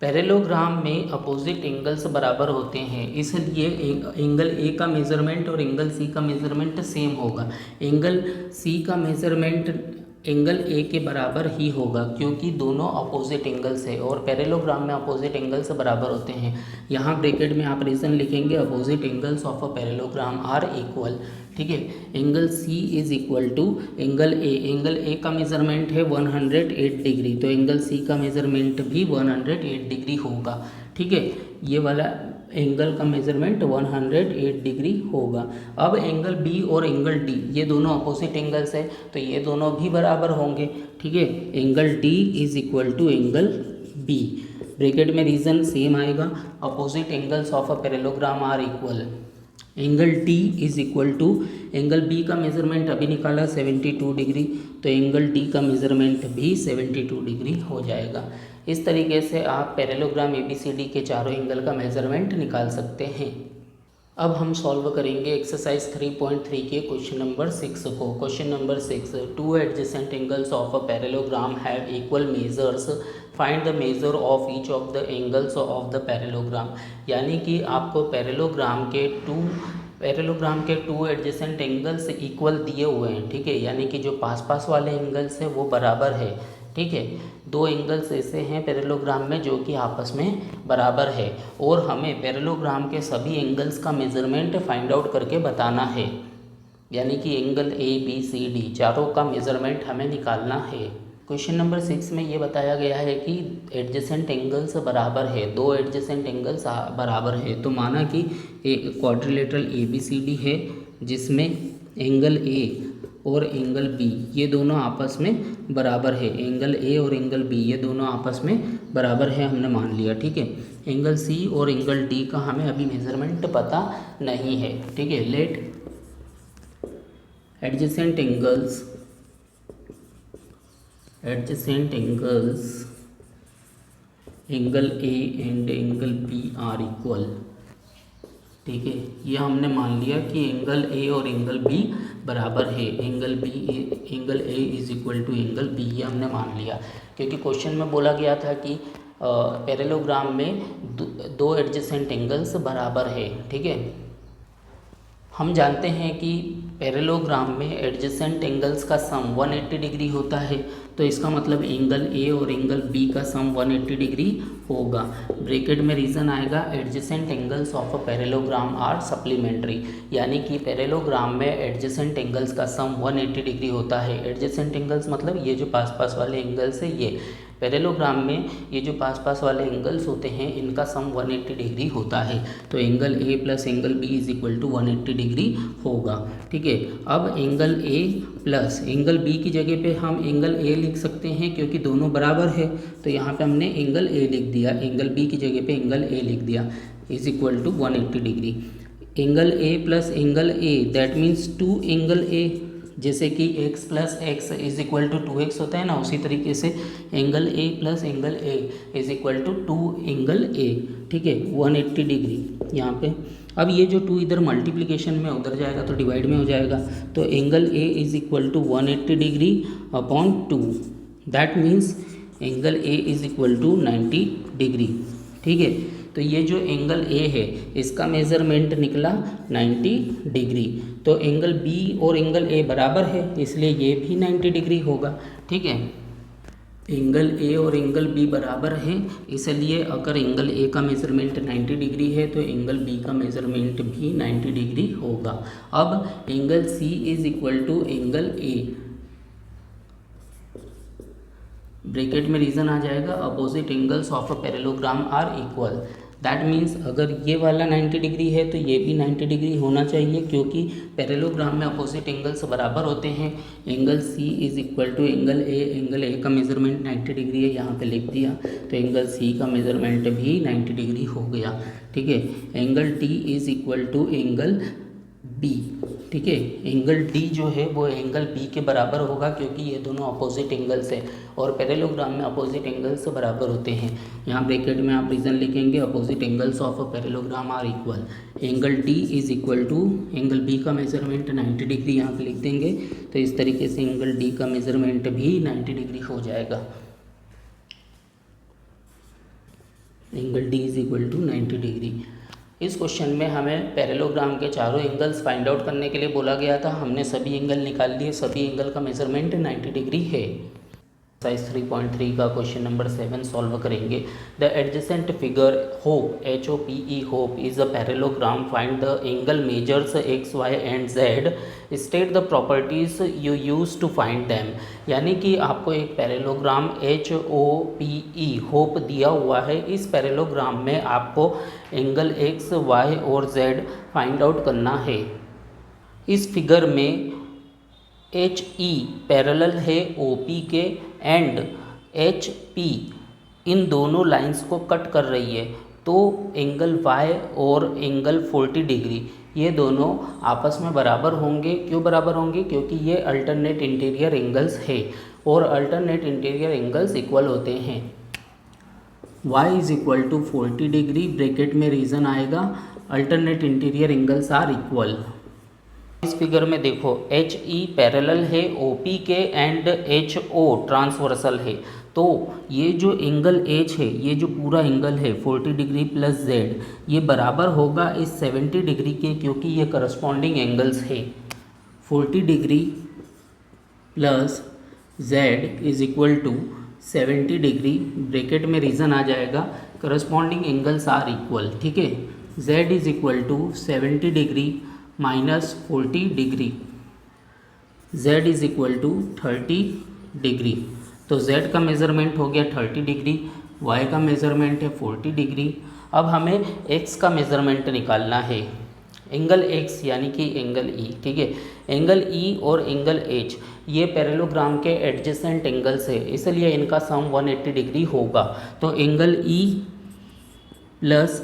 पैरेललोग्राम में अपोजिट एंगल्स बराबर होते हैं, इसलिए एंगल ए का मेज़रमेंट और एंगल सी का मेज़रमेंट सेम होगा। एंगल सी का मेज़रमेंट एंगल ए के बराबर ही होगा क्योंकि दोनों अपोजिट एंगल्स है और पैरेललोग्राम में अपोजिट एंगल्स बराबर होते हैं। यहाँ ब्रैकेट में आप रीज़न लिखेंगे opposite angles of a parallelogram are equal, ठीक है। Angle C is equal to angle A. Angle A का मेज़रमेंट है 108 डिग्री, तो एंगल सी का मेज़रमेंट भी 108 डिग्री होगा, ठीक है। ये वाला एंगल का मेज़रमेंट 108 डिग्री होगा। अब एंगल बी और एंगल डी ये दोनों अपोजिट एंगल्स है तो ये दोनों भी बराबर होंगे, ठीक है। Angle D is equal to angle B, bracket में रीज़न सेम आएगा, opposite angles of a parallelogram are equal. Angle T is equal to angle B का मेज़रमेंट अभी निकाला 72 डिग्री, तो एंगल डी का मेज़रमेंट भी 72 डिग्री हो जाएगा। इस तरीके से आप पैरेललोग्राम ABCD के चारों एंगल का मेज़रमेंट निकाल सकते हैं। अब हम सॉल्व करेंगे एक्सरसाइज 3.3 के क्वेश्चन नंबर 6 को। Question number 6, two adjacent angles of a parallelogram have equal measures, find the measure of each of the angles of the parallelogram. यानी कि आपको पैरेललोग्राम के टू एडजेसेंट एंगल्स इक्वल दिए हुए हैं, ठीक है। यानी कि जो पास पास वाले एंगल्स हैं वो बराबर है, ठीक है। दो एंगल्स ऐसे हैं पैरेललोग्राम में जो कि आपस में बराबर है और हमें पैरेललोग्राम के सभी एंगल्स का मेज़रमेंट फाइंड आउट करके बताना है। यानी कि एंगल ABCD चारों का मेज़रमेंट हमें निकालना है। क्वेश्चन नंबर 6 में ये बताया गया है कि एडजेसेंट एंगल्स बराबर है, दो एडजेसेंट एंगल्स बराबर है। तो माना कि एक क्वाड्रिलेटरल ABCD है जिसमें एंगल A और एंगल बी ये दोनों आपस में बराबर है। एंगल ए और एंगल बी ये दोनों आपस में बराबर है हमने मान लिया, ठीक है। एंगल सी और एंगल डी का हमें अभी मेज़रमेंट पता नहीं है, ठीक है। Let adjacent angles angle A and angle B are equal, ठीक है। ये हमने मान लिया कि एंगल ए और एंगल बी बराबर है। Angle A is equal to angle B, ये हमने मान लिया क्योंकि क्वेश्चन में बोला गया था कि पैरेललोग्राम में दो एडजेसेंट एंगल्स बराबर है, ठीक है। हम जानते हैं कि पैरेललोग्राम में एडजेसेंट एंगल्स का सम 180 डिग्री होता है, तो इसका मतलब एंगल ए और एंगल बी का सम 180 डिग्री होगा। ब्रैकेट में रीज़न आएगा adjacent angles of a parallelogram are supplementary, यानी कि पैरेललोग्राम में एडजेसेंट एंगल्स का सम 180 डिग्री होता है। एडजेसेंट एंगल्स मतलब ये जो पास पास वाले एंगल्स है, ये पैरेललोग्राम में ये जो पास पास वाले एंगल्स होते हैं इनका सम 180 डिग्री होता है। तो angle A plus angle B is equal to 180 degree होगा, ठीक है। अब angle A plus angle B की जगह पे हम एंगल ए लिख सकते हैं क्योंकि दोनों बराबर है, तो यहाँ पे हमने एंगल ए लिख दिया, एंगल बी की जगह पे एंगल ए लिख दिया, is equal to 180 degree. Angle A plus angle A that means two angle A, जैसे कि x plus x is equal to 2x होता है ना, उसी तरीके से angle a plus angle a is equal to 2 angle a, ठीक है, 180 डिग्री यहाँ पे। अब ये जो 2 इधर मल्टीप्लिकेशन में उधर जाएगा तो डिवाइड में हो जाएगा, तो angle a is equal to 180 degree upon 2, that means angle a is equal to 90 degree, ठीक है। तो ये जो एंगल ए है इसका मेज़रमेंट निकला 90 डिग्री। तो एंगल बी और एंगल ए बराबर है इसलिए ये भी 90 डिग्री होगा, ठीक है। एंगल ए और एंगल बी बराबर है इसलिए अगर एंगल ए का मेज़रमेंट 90 डिग्री है तो एंगल बी का मेज़रमेंट भी 90 डिग्री होगा। अब angle C is equal to angle A, bracket में रीज़न आ जाएगा opposite angles of a parallelogram are equal. That means अगर ये वाला 90 डिग्री है तो ये भी 90 डिग्री होना चाहिए, क्योंकि पैरेललोग्राम में अपोजिट एंगल्स बराबर होते हैं। Angle C is equal to angle A, angle A का मेजरमेंट 90 डिग्री है, यहाँ पे लिख दिया, तो एंगल सी का मेजरमेंट भी 90 डिग्री हो गया। ठीक है, angle D is equal to angle B. ठीक है, एंगल डी जो है वो एंगल बी के बराबर होगा, क्योंकि ये दोनों अपोजिट एंगल्स हैं और पैरेललोग्राम में अपोजिट एंगल्स बराबर होते हैं। यहाँ ब्रैकेट में आप रीज़न लिखेंगे, opposite angles of a parallelogram are equal. Angle D is equal to angle B का मेजरमेंट 90 डिग्री यहाँ पे लिख देंगे, तो इस तरीके से एंगल डी का मेजरमेंट भी 90 डिग्री हो जाएगा। Angle D is equal to 90 degree. इस क्वेश्चन में हमें पैरेललोग्राम के चारों एंगल्स फाइंड आउट करने के लिए बोला गया था। हमने सभी एंगल निकाल लिए, सभी एंगल का मेजरमेंट 90 डिग्री है। एक्सरसाइज 3.3 का क्वेश्चन नंबर 7 सॉल्व करेंगे। The adjacent figure hope HOPE hope is a parallelogram. Find the angle measures x, y and z। State the properties you use to find them. यानी कि आपको एक parallelogram HOPE hope दिया हुआ है। इस parallelogram में आपको एंगल x, y और z फाइंड आउट करना है। इस फिगर में HE पैरेलल है OP के एंड HP इन दोनों लाइंस को कट कर रही है, तो एंगल Y और एंगल 40 डिग्री ये दोनों आपस में बराबर होंगे। क्यों बराबर होंगे? क्योंकि ये अल्टरनेट इंटीरियर एंगल्स है और अल्टरनेट इंटीरियर एंगल्स इक्वल होते हैं। Y is equal to 40 degree, bracket में रीज़न आएगा alternate interior angles are equal. इस फिगर में देखो HE पैरेलल है OP के एंड HO ट्रांसवर्सल है, तो ये जो एंगल H है, ये जो पूरा एंगल है 40 डिग्री प्लस Z, ये बराबर होगा इस 70 डिग्री के, क्योंकि ये करस्पॉन्डिंग एंगल्स है। 40 degree plus Z is equal to 70 degree, bracket में रीज़न आ जाएगा करस्पॉन्डिंग एंगल्स आर इक्वल। ठीक है, Z is equal to 70 degree minus 40 degree, Z is equal to 30 degree. तो Z का मेज़रमेंट हो गया 30 डिग्री, Y का मेज़रमेंट है 40 डिग्री। अब हमें X का मेज़रमेंट निकालना है। एंगल X यानी कि एंगल E। ठीक है, एंगल E और एंगल H ये पैरेललोग्राम के एडजेसेंट एंगल्स है, इसलिए इनका सम 180 डिग्री होगा। तो angle E plus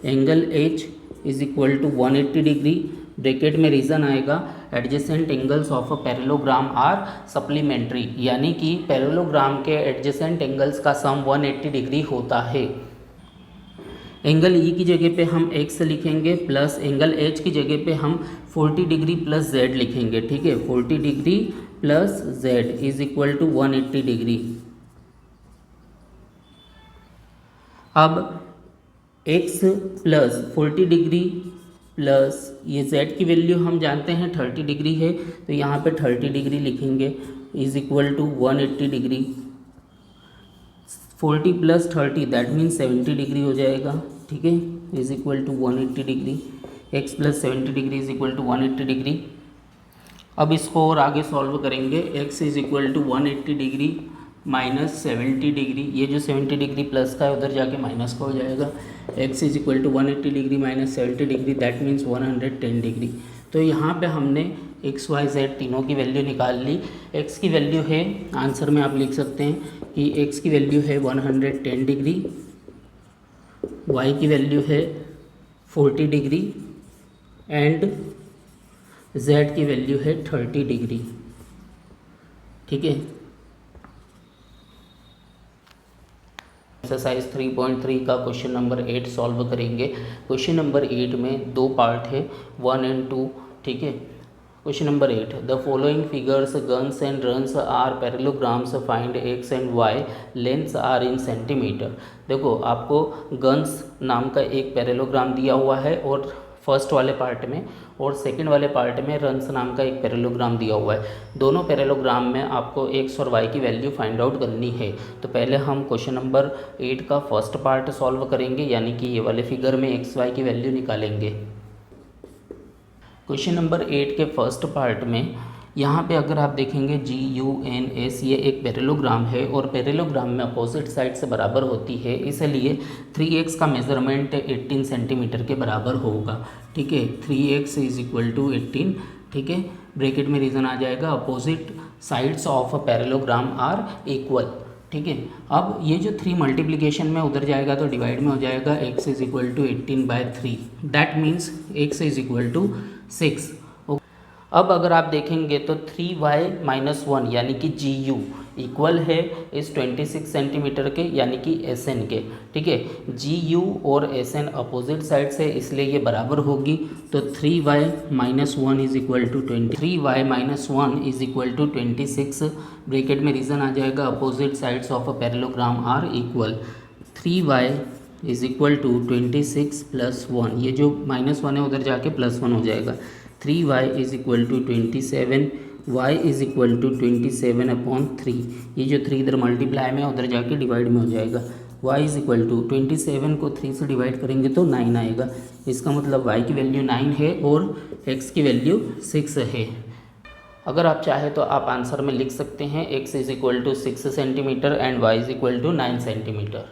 angle H is equal to 180 degree, bracket में रीज़न आएगा adjacent angles of a parallelogram are supplementary, यानी कि पैरेललोग्राम के एडजेसेंट एंगल्स का सम 180 डिग्री होता है। एंगल E की जगह पे हम X लिखेंगे, प्लस एंगल H की जगह पे हम 40 डिग्री प्लस Z लिखेंगे। ठीक है, 40 degree plus Z is equal to 180 degree. अब X प्लस 40 डिग्री प्लस ये Z की वैल्यू हम जानते हैं 30 डिग्री है, तो यहाँ पे 30 डिग्री लिखेंगे is equal to 180 degree. 40 plus 30 that means 70 degree हो जाएगा। ठीक है, is equal to 180 degree. X plus 70 degree is equal to 180 degree. अब इसको और आगे सॉल्व करेंगे। X is equal to 180 degree minus 70 degree, ये जो 70 डिग्री प्लस का है उधर जाके माइनस का हो जाएगा। X is equal to 180 degree minus 70 degree that means 110 degree. तो यहाँ पे हमने x, y, z तीनों की वैल्यू निकाल ली। x की वैल्यू है, आंसर में आप लिख सकते हैं कि x की वैल्यू है 110 डिग्री, y की वैल्यू है 40 डिग्री एंड z की वैल्यू है 30 डिग्री। ठीक है, एक्सरसाइज 3.3 का क्वेश्चन नंबर 8 सॉल्व करेंगे। क्वेश्चन नंबर 8 में दो पार्ट है, 1 एंड 2। ठीक है, question number 8, the following figures guns and runs are parallelograms, find x and y, lengths are in centimetre. देखो आपको गन्स नाम का एक पैरेललोग्राम दिया हुआ है और फर्स्ट वाले पार्ट में, और सेकंड वाले पार्ट में रन्स नाम का एक पैरेललोग्राम दिया हुआ है। दोनों पैरेललोग्राम में आपको x और y की वैल्यू फाइंड आउट करनी है। तो पहले हम क्वेश्चन नंबर 8 का फर्स्ट पार्ट सॉल्व करेंगे, यानी कि ये वाले फिगर में x, y की वैल्यू निकालेंगे। क्वेश्चन नंबर 8 के फर्स्ट पार्ट में यहाँ पे अगर आप देखेंगे GUNS ये एक पैरेललोग्राम है और पैरेललोग्राम में अपोजिट साइड से बराबर होती है, इसलिए 3x का मेज़रमेंट 18 सेंटीमीटर के बराबर होगा। ठीक है, 3x इज इक्वल टू 18। ठीक है, ब्रैकेट में रीज़न आ जाएगा opposite sides of a parallelogram are equal. ठीक है, अब ये जो 3 मल्टीप्लिकेशन में उधर जाएगा तो डिवाइड में हो जाएगा, x is equal to 18/3, that means x is equal to 6। अब अगर आप देखेंगे तो 3y - 1 यानी कि GU इक्वल है इस 26 सेंटीमीटर के यानी कि SN के। ठीक है, GU और SN अपोजिट साइड से, इसलिए ये बराबर होगी। तो 3y - 1 is equal to 20, 3y - 1 is equal to 26। Bracket में रीज़न आ जाएगा opposite sides of a parallelogram are equal. 3y is equal to 26 + 1, ये जो -1 है उधर जाके +1 हो जाएगा। 3y is equal to 27, y is equal to 27/3, ये जो 3 इधर मल्टीप्लाई में उधर जाके डिवाइड में हो जाएगा। y इज इक्वल टू 27 को 3 से डिवाइड करेंगे तो 9 आएगा। इसका मतलब y की वैल्यू 9 है और x की वैल्यू 6 है। अगर आप चाहे तो आप आंसर में लिख सकते हैं x is equal to 6 centimetre and y is equal to 9 centimetre.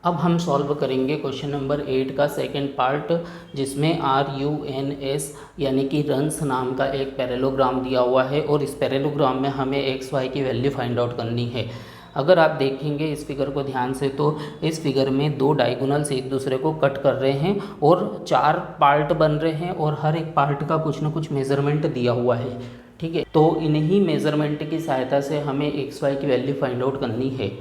अब हम सॉल्व करेंगे क्वेश्चन नंबर 8 का सेकंड पार्ट, जिसमें RUNS यानी कि रंस नाम का एक पैरेललोग्राम दिया हुआ है और इस पैरेललोग्राम में हमें XY की वैल्यू फाइंड आउट करनी है। अगर आप देखेंगे इस फिगर को ध्यान से तो इस फिगर में 2 डायगोनल्स एक दूसरे को कट कर रहे हैं और 4 पार्ट बन रहे हैं और हर एक पार्ट का कुछ ना कुछ मेज़रमेंट दिया हुआ है। ठीक है, तो इन्हीं मेज़रमेंट की सहायता से हमें XY की वैल्यू फाइंड आउट करनी है।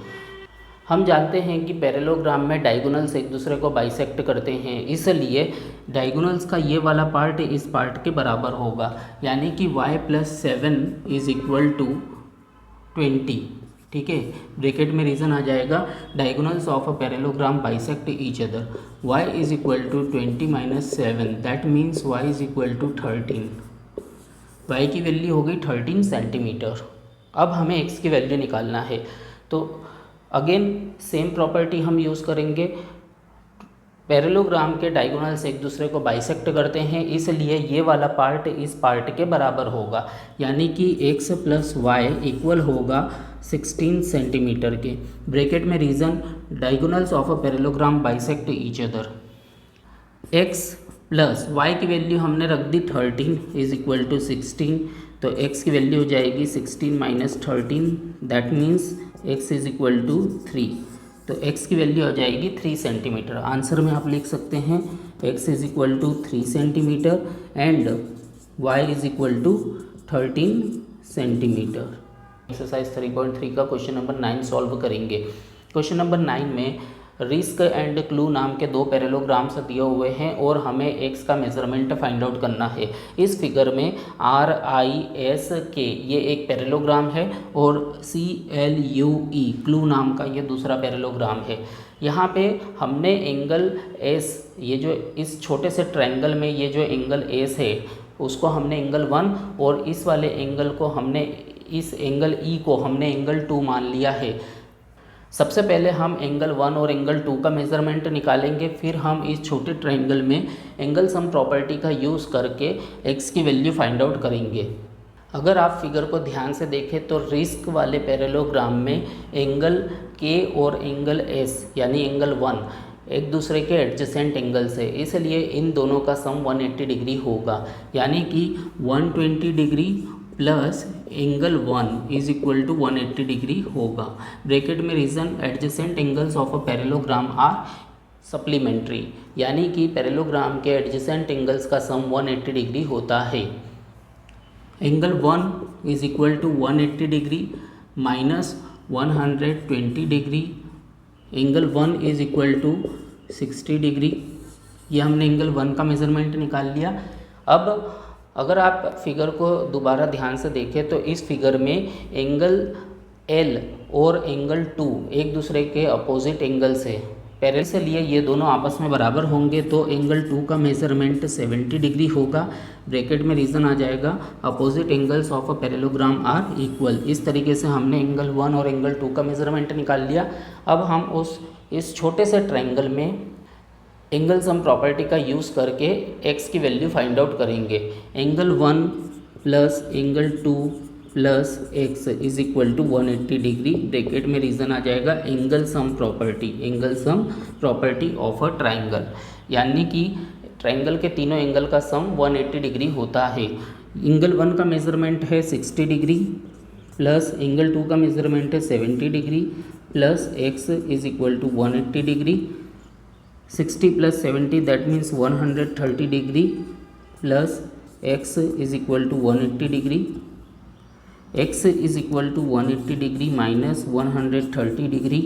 हम जानते हैं कि पैरेललोग्राम में डायगोनल्स एक दूसरे को बाइसेक्ट करते हैं, इसलिए डायगोनल्स का ये वाला पार्ट इस पार्ट के बराबर होगा, यानी कि y + 7 इज इक्वल टू 20। ठीक है, ब्रैकेट में रीज़न आ जाएगा diagonals of a parallelogram bisect each other, y is equal to 20 - 7, that means y is equal to 13। y की वैल्यू हो गई 13 सेंटीमीटर। अब हमें x की वैल्यू निकालना है, तो अगेन सेम प्रॉपर्टी हम यूज़ करेंगे। पैरेललोग्राम के डायगोनल्स एक दूसरे को बाइसेक्ट करते हैं, इसलिए ये वाला पार्ट इस पार्ट के बराबर होगा, यानी कि x + y इक्वल होगा 16 सेंटीमीटर के। ब्रैकेट में reason diagonals of a parallelogram bisect each other. x + y की वैल्यू हमने रख दी 13 इज इक्वल टू 16, तो x की वैल्यू हो जाएगी 16 - 13, that means x is equal to 3, तो x की वैल्यू हो जाएगी 3 सेंटीमीटर। आंसर में आप लिख सकते हैं x is equal to 3 centimetre and y is equal to 13 centimetre. Exercise 3.3 का क्वेश्चन नंबर 9 सॉल्व करेंगे। क्वेश्चन नंबर 9 में रिस्क एंड क्लू नाम के 2 पैरेललोग्राम्स दिए हुए हैं और हमें x का मेज़रमेंट फाइंड आउट करना है। इस फिगर में RISK ये एक पैरेललोग्राम है और CLUE क्लू नाम का ये दूसरा पैरेललोग्राम है। यहाँ पे हमने एंगल S, ये जो इस छोटे से ट्रायंगल में ये जो एंगल S है उसको हमने एंगल 1 और इस वाले एंगल को हमने, इस एंगल E को हमने एंगल 2 मान लिया है। सबसे पहले हम एंगल 1 और एंगल 2 का मेज़रमेंट निकालेंगे, फिर हम इस छोटे ट्रायंगल में एंगल सम प्रॉपर्टी का यूज़ करके x की वैल्यू फाइंड आउट करेंगे। अगर आप फिगर को ध्यान से देखें तो रिस्क वाले पैरेललोग्राम में एंगल K और एंगल S यानी एंगल 1 एक दूसरे के एडजेसेंट एंगल्स है, इसलिए इन दोनों का सम 180 डिग्री होगा, यानी कि 120 degree plus angle 1 is equal to 180 degree होगा। ब्रैकेट में reason adjacent angles of a parallelogram are supplementary, यानी कि पैरेललोग्राम के एडजेसेंट एंगल्स का सम 180 डिग्री होता है। Angle 1 is equal to 180 degree minus 120 degree, angle 1 is equal to 60 degree. ये हमने एंगल 1 का मेज़रमेंट निकाल लिया। अब अगर आप फिगर को दोबारा ध्यान से देखें तो इस फिगर में एंगल L और एंगल 2 एक दूसरे के अपोजिट एंगल्स है, पैरेलल से लिए ये दोनों आपस में बराबर होंगे, तो एंगल 2 का मेज़रमेंट 70 डिग्री होगा। ब्रैकेट में रीज़न आ जाएगा opposite angles of a parallelogram are equal. इस तरीके से हमने एंगल 1 और एंगल 2 का मेज़रमेंट निकाल लिया। अब हम इस छोटे से ट्रायंगल में एंगल सम प्रॉपर्टी का यूज़ करके x की वैल्यू फाइंड आउट करेंगे। Angle 1 plus angle 2 plus x is equal to 180 degree. Bracket में रीज़न आ जाएगा angle sum property of a triangle, यानी कि ट्राइंगल के तीनों एंगल का सम 180 डिग्री होता है। एंगल 1 का मेजरमेंट है 60 डिग्री प्लस एंगल 2 का मेजरमेंट है 70 degree plus x is equal to 180 degree. 60 plus 70 that means 130 degree plus x is equal to 180 degree. X is equal to 180 degree minus 130 degree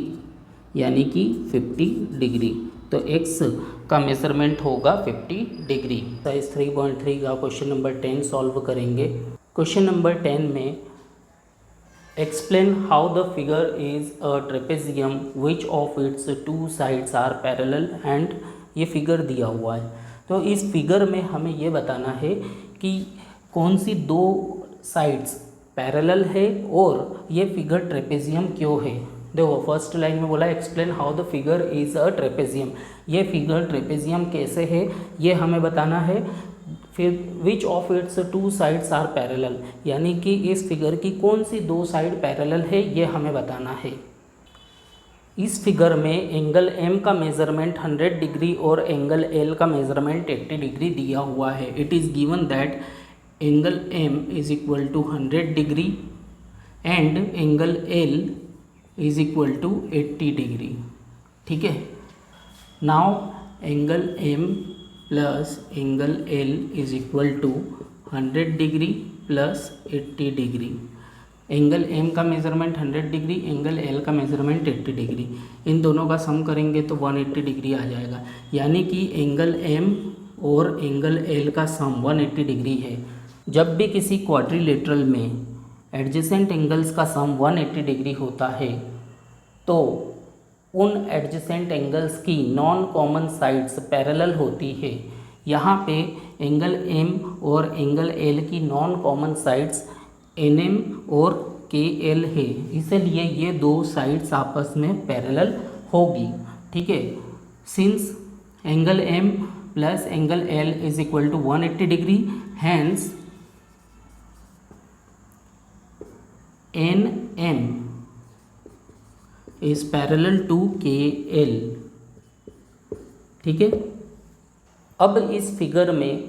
यानी कि 50 degree. तो x का measurement होगा 50 degree. Exercise 3.3 का question number 10 solve करेंगे। Question number 10 में explain how the figure is a trapezium which of its two sides are parallel and ये figure दिया हुआ है। तो इस फिगर में हमें ये बताना है कि कौन सी दो साइड्स पैरेलल है और ये फिगर ट्रेपेजियम क्यों है। देखो फर्स्ट लाइन में बोला explain how the figure is a trapezium, ये फिगर ट्रेपेजियम कैसे है ये हमें बताना है। फिर which of its two sides are parallel, यानी कि इस फिगर की कौन सी दो साइड पैरेलल है ये हमें बताना है। इस फिगर में एंगल M का मेजरमेंट 100 डिग्री और एंगल L का मेजरमेंट 80 डिग्री दिया हुआ है। It is given that angle M is equal to 100 degree and angle L is equal to 80 degree. ठीक है, now angle M plus angle L is equal to 100 degree plus 80 degree. Angle M का measurement 100 degree, angle L का measurement 80 degree, इन दोनों का सम करेंगे तो 180 degree आ जाएगा, यानी कि एंगल M और एंगल L का सम 180 डिग्री है। जब भी किसी क्वाड्रिलेटरल में एडजेसेंट एंगल्स का सम 180 डिग्री होता है तो उन एडजेसेंट एंगल्स की नॉन कॉमन साइड्स पैरेलल होती है। यहाँ पे एंगल M और एंगल L की नॉन कॉमन साइड्स NM और KL है, इसलिए ये दो साइड्स आपस में पैरेलल होगी। ठीक है, since angle M plus angle L is equal to 180 degree, hence NM is parallel to KL। ठीक है, अब इस फिगर में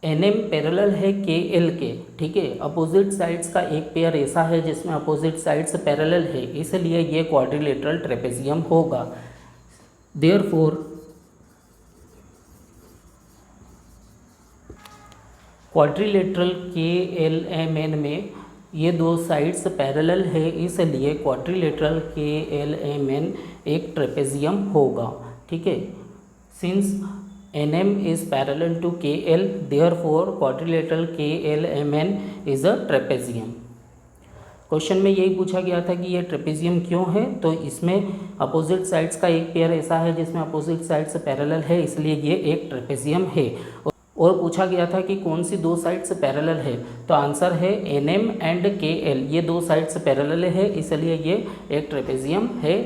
NM पैरेलल है KL के। ठीक है, अपोजिट साइड्स का एक पेयर ऐसा है जिसमें अपोजिट साइड्स पैरेलल है, इसलिए ये क्वाड्रिलेटरल ट्रेपेजियम होगा। देयरफॉर क्वाड्रिलेटरल KLMN में ये दो साइड्स पैरेलल है, इसलिए क्वाड्रिलेटरल KLMN एक ट्रेपेजियम होगा। ठीक है, since NM is parallel to KL, therefore quadrilateral KLMN is a trapezium. Question में यही पूछा गया था कि ये ट्रेपेजियम क्यों है, तो इसमें अपोजिट साइड्स का एक पेयर ऐसा है जिसमें अपोजिट साइड्स पैरेलल है, इसलिए ये एक ट्रेपेजियम है। और पूछा गया था कि कौन सी दो साइड्स पैरेलल है, तो आंसर है NM एंड KL, ये दो साइड्स पैरेलल है, इसलिए ये एक ट्रेपेजियम है।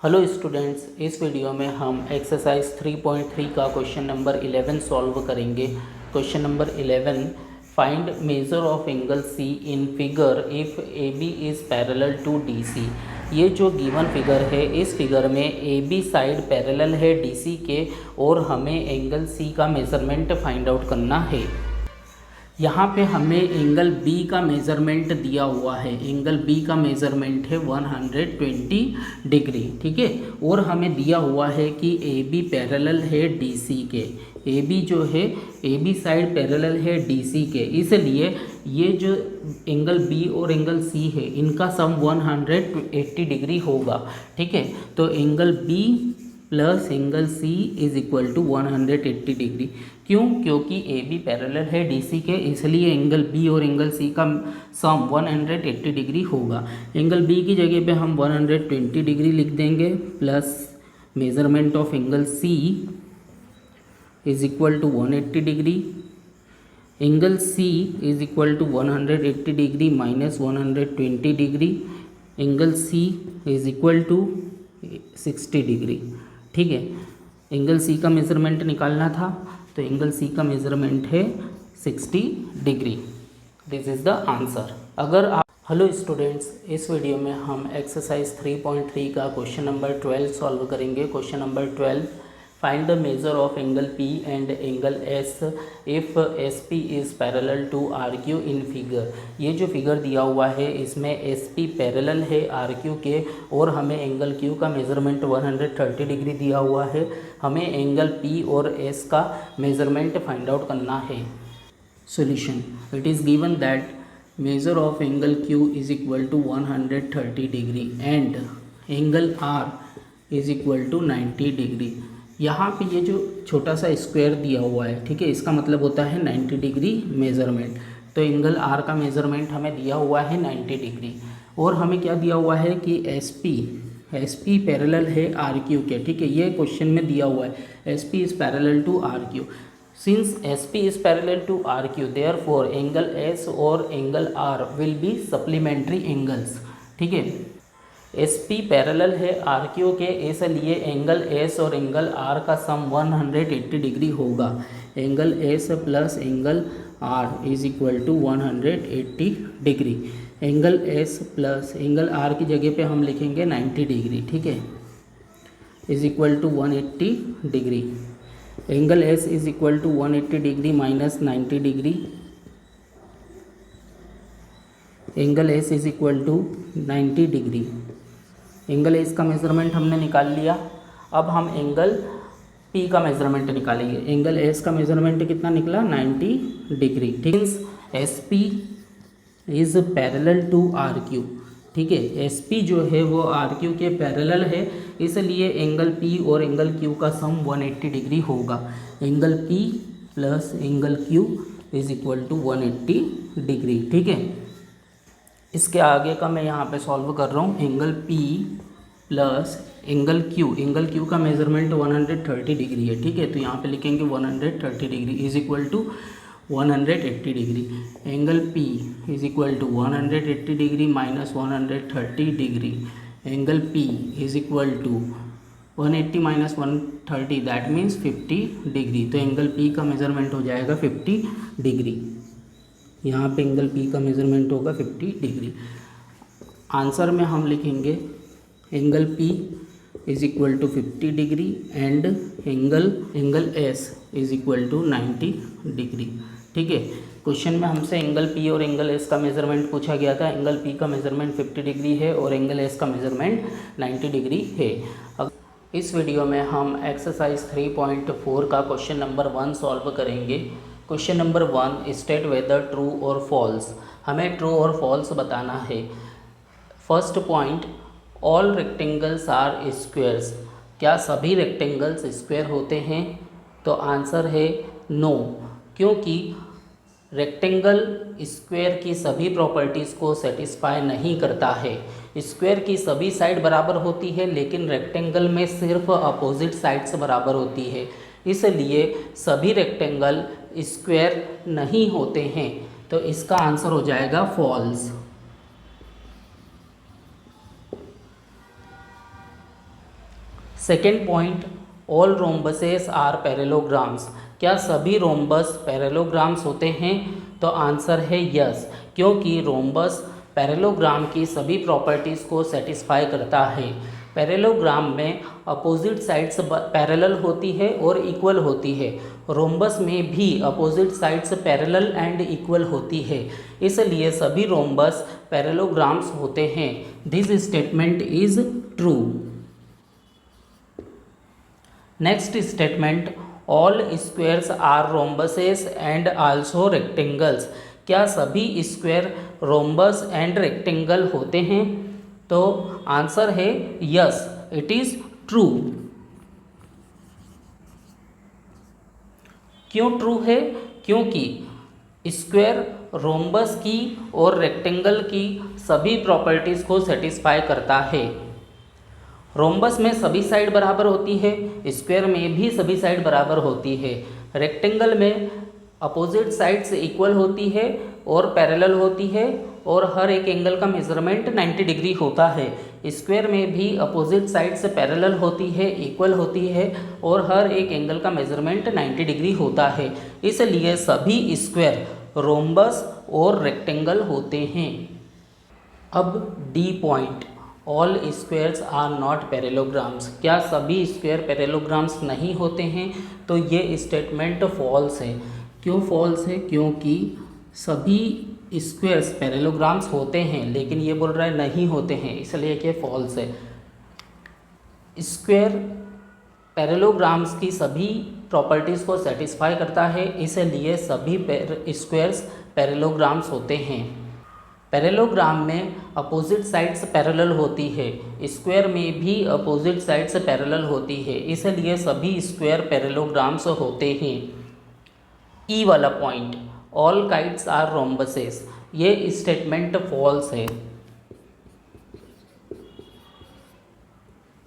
हेलो स्टूडेंट्स, इस वीडियो में हम एक्सरसाइज 3.3 का क्वेश्चन नंबर 11 सॉल्व करेंगे। Question number 11, find measure of angle C in figure if AB is parallel to DC। ये जो गिवन फिगर है, इस फिगर में AB साइड पैरेलल है DC के और हमें एंगल C का मेज़रमेंट फाइंड आउट करना है। यहाँ पे हमें एंगल B का मेज़रमेंट दिया हुआ है, एंगल B का मेज़रमेंट है 120 डिग्री। ठीक है, और हमें दिया हुआ है कि AB पैरेलल है DC के, AB जो है AB साइड पैरेलल है DC के, इसलिए ये जो एंगल B और एंगल C है इनका सम 180 डिग्री होगा। ठीक है, तो angle B plus angle C is equal to 180 degree. क्यों? क्योंकि AB पैरेलल है DC के, इसलिए एंगल B और एंगल C का सम 180 डिग्री होगा। एंगल B की जगह पे हम 120 डिग्री लिख देंगे, plus measurement of angle C is equal to 180 degree, angle C is equal to 180 degree minus 120 degree, angle C is equal to 60 degree. ठीक है, एंगल C का मेज़रमेंट निकालना था, तो एंगल C का मेज़रमेंट है 60 degree. This is the answer. अगर आप हेलो स्टूडेंट्स, इस वीडियो में हम एक्सरसाइज 3.3 का क्वेश्चन नंबर 12 सॉल्व करेंगे। Question number 12, find the measure of angle P and angle S if SP is parallel to RQ in figure. ये जो figure दिया हुआ है इसमें SP पैरेलल है RQ के और हमें एंगल Q का मेज़रमेंट 130 डिग्री दिया हुआ है। हमें एंगल P और S का मेज़रमेंट फाइंड आउट करना है। Solution: it is given that measure of angle Q is equal to 130 degree and angle R is equal to 90 degree। यहाँ पे ये जो छोटा सा स्क्वायर दिया हुआ है, ठीक है, इसका मतलब होता है 90 डिग्री मेज़रमेंट। तो एंगल R का मेज़रमेंट हमें दिया हुआ है 90 डिग्री और हमें क्या दिया हुआ है कि SP पैरेलल है RQ के, ठीक है, ये क्वेश्चन में दिया हुआ है SP is parallel to RQ। Since SP is parallel to RQ, therefore angle S और angle R will be supplementary angles। ठीक है, SP पैरेलल है RQ के, इसलिए एंगल S और एंगल R का सम 180 डिग्री होगा। Angle S plus angle R is equal to 180 degree. Angle S plus angle R की जगह पे हम लिखेंगे 90 डिग्री, ठीक है, is equal to 180 degree. Angle S is equal to 180 degree minus 90 degree. Angle S is equal to 90 degree. Angle S का measurement हमने निकाल लिया। अब हम एंगल P का मेज़रमेंट निकालेंगे। एंगल S का मेज़रमेंट कितना निकला? 90 डिग्री। ठीक है, SP is parallel to RQ। ठीक है, SP जो है वो RQ के पैरेलल है, इसलिए एंगल P और एंगल Q का सम 180 डिग्री होगा। Angle P plus angle Q is equal to 180 degree. ठीक है, इसके आगे का मैं यहाँ पे सॉल्व कर रहा हूँ। Angle P plus angle Q का मेज़रमेंट 130 डिग्री है। ठीक है, तो यहाँ पे लिखेंगे 130 degree is equal to 180 degree. Angle P is equal to 180 degree minus 130 degree. Angle P is equal to 180 minus 130 that means 50 degree. तो एंगल P का मेज़रमेंट हो जाएगा 50 डिग्री। यहाँ पे एंगल P का मेज़रमेंट होगा 50 डिग्री। आंसर में हम लिखेंगे angle P is equal to 50 degree and angle S is equal to 90 degree. ठीक है, क्वेश्चन में हमसे एंगल P और एंगल S का मेज़रमेंट पूछा गया था। एंगल P का मेज़रमेंट 50 डिग्री है और एंगल S का मेज़रमेंट 90 डिग्री है। अब इस वीडियो में हम एक्सरसाइज 3.4 का क्वेश्चन नंबर 1 सॉल्व करेंगे। Question number 1, state whether true और फॉल्स। हमें ट्रू और फॉल्स बताना है। First point, all rectangles are squares. क्या सभी रेक्टेंगल्स स्क्वायर होते हैं? तो आंसर है नो, क्योंकि रेक्टेंगल स्क्वायर की सभी प्रॉपर्टीज़ को सेटिस्फाई नहीं करता है। स्क्वायर की सभी साइड बराबर होती है, लेकिन रेक्टेंगल में सिर्फ अपोजिट साइड्स बराबर होती है, इसलिए सभी रेक्टेंगल स्क्वायर नहीं होते हैं। तो इसका आंसर हो जाएगा false. Second point, all rhombuses are parallelograms. क्या सभी रोम्बस पैरेलोग्राम्स होते हैं? तो आंसर है यस, क्योंकि रोम्बस पैरेलोग्राम की सभी प्रॉपर्टीज़ को सेटिस्फाई करता है। पैरेलोग्राम में अपोजिट साइड्स पैरेलल होती है और इक्वल होती है। रोम्बस में भी opposite sides parallel and equal होती है, इसलिए सभी रोम्बस पैरेलोग्राम्स होते हैं। This statement is true. Next statement, all squares are rhombuses and also rectangles. क्या सभी स्क्वायर रोम्बस एंड रेक्टेंगल होते हैं? तो आंसर है यस, इट इज़ ट्रू। क्यों ट्रू है? क्योंकि स्क्वायर रोम्बस की और रेक्टेंगल की सभी प्रॉपर्टीज़ को सेटिस्फाई करता है। रोम्बस में सभी साइड बराबर होती है, स्क्वायर में भी सभी साइड बराबर होती है। रेक्टेंगल में अपोजिट साइड्स इक्वल होती है और पैरेलल होती है और हर एक एंगल का मेज़रमेंट 90 डिग्री होता है। स्क्वायर में भी अपोजिट साइड्स पैरेलल होती है, इक्वल होती है और हर एक एंगल का मेज़रमेंट 90 डिग्री होता है, इसलिए सभी स्क्वायर रोम्बस और रेक्टेंगल होते हैं। अब D point, all squares are not parallelograms. क्या सभी स्क्वायर पैरेललोग्राम्स नहीं होते हैं? तो ये स्टेटमेंट फॉल्स है। क्यों फॉल्स है? क्योंकि सभी स्क्वायर्स पैरेललोग्राम्स होते हैं, लेकिन ये बोल रहा है नहीं होते हैं, इसलिए ये फॉल्स है। स्क्वायर पैरेललोग्राम्स की सभी प्रॉपर्टीज़ को सेटिस्फाई करता है, इसलिए सभी स्क्वायर्स पैरेललोग्राम्स होते हैं। पैरेललोग्राम में अपोजिट साइड्स पैरेलल होती है, स्क्वायर में भी अपोजिट साइड्स पैरेलल होती है, इसलिए सभी स्क्वायर पैरेललोग्राम्स होते हैं। ई वाला point, all kites are rhombuses, ये स्टेटमेंट फॉल्स है।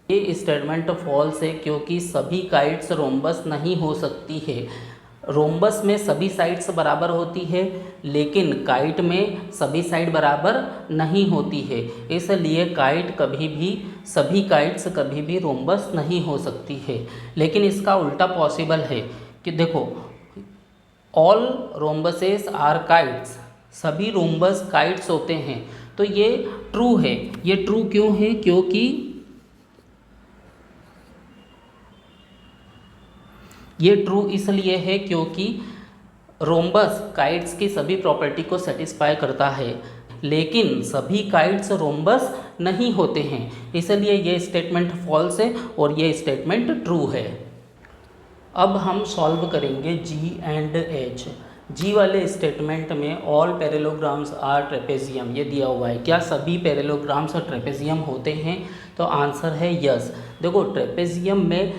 ये स्टेटमेंट फॉल्स है क्योंकि सभी काइट्स रोम्बस नहीं हो सकती है। रोम्बस में सभी साइड्स बराबर होती है, लेकिन काइट में सभी साइड बराबर नहीं होती है, इसलिए सभी काइट्स कभी भी रोम्बस नहीं हो सकती है। लेकिन इसका उल्टा पॉसिबल है कि देखो, ऑल रोम्बसेस आर काइट्स, सभी रोम्बस काइट्स होते हैं, तो ये ट्रू है। ये ट्रू क्यों है? क्योंकि ये ट्रू इसलिए है क्योंकि रोम्बस काइट्स की सभी प्रॉपर्टी को सेटिस्फाई करता है, लेकिन सभी काइट्स रोम्बस नहीं होते हैं, इसलिए ये स्टेटमेंट फॉल्स है और ये स्टेटमेंट ट्रू है। अब हम सॉल्व करेंगे जी एंड एच। जी वाले स्टेटमेंट में ऑल पैरेललोग्राम्स आर ट्रेपेजियम, ये दिया हुआ है। क्या सभी पैरेललोग्राम्स ट्रेपेजियम होते हैं? तो आंसर है यस। देखो, ट्रेपेजियम में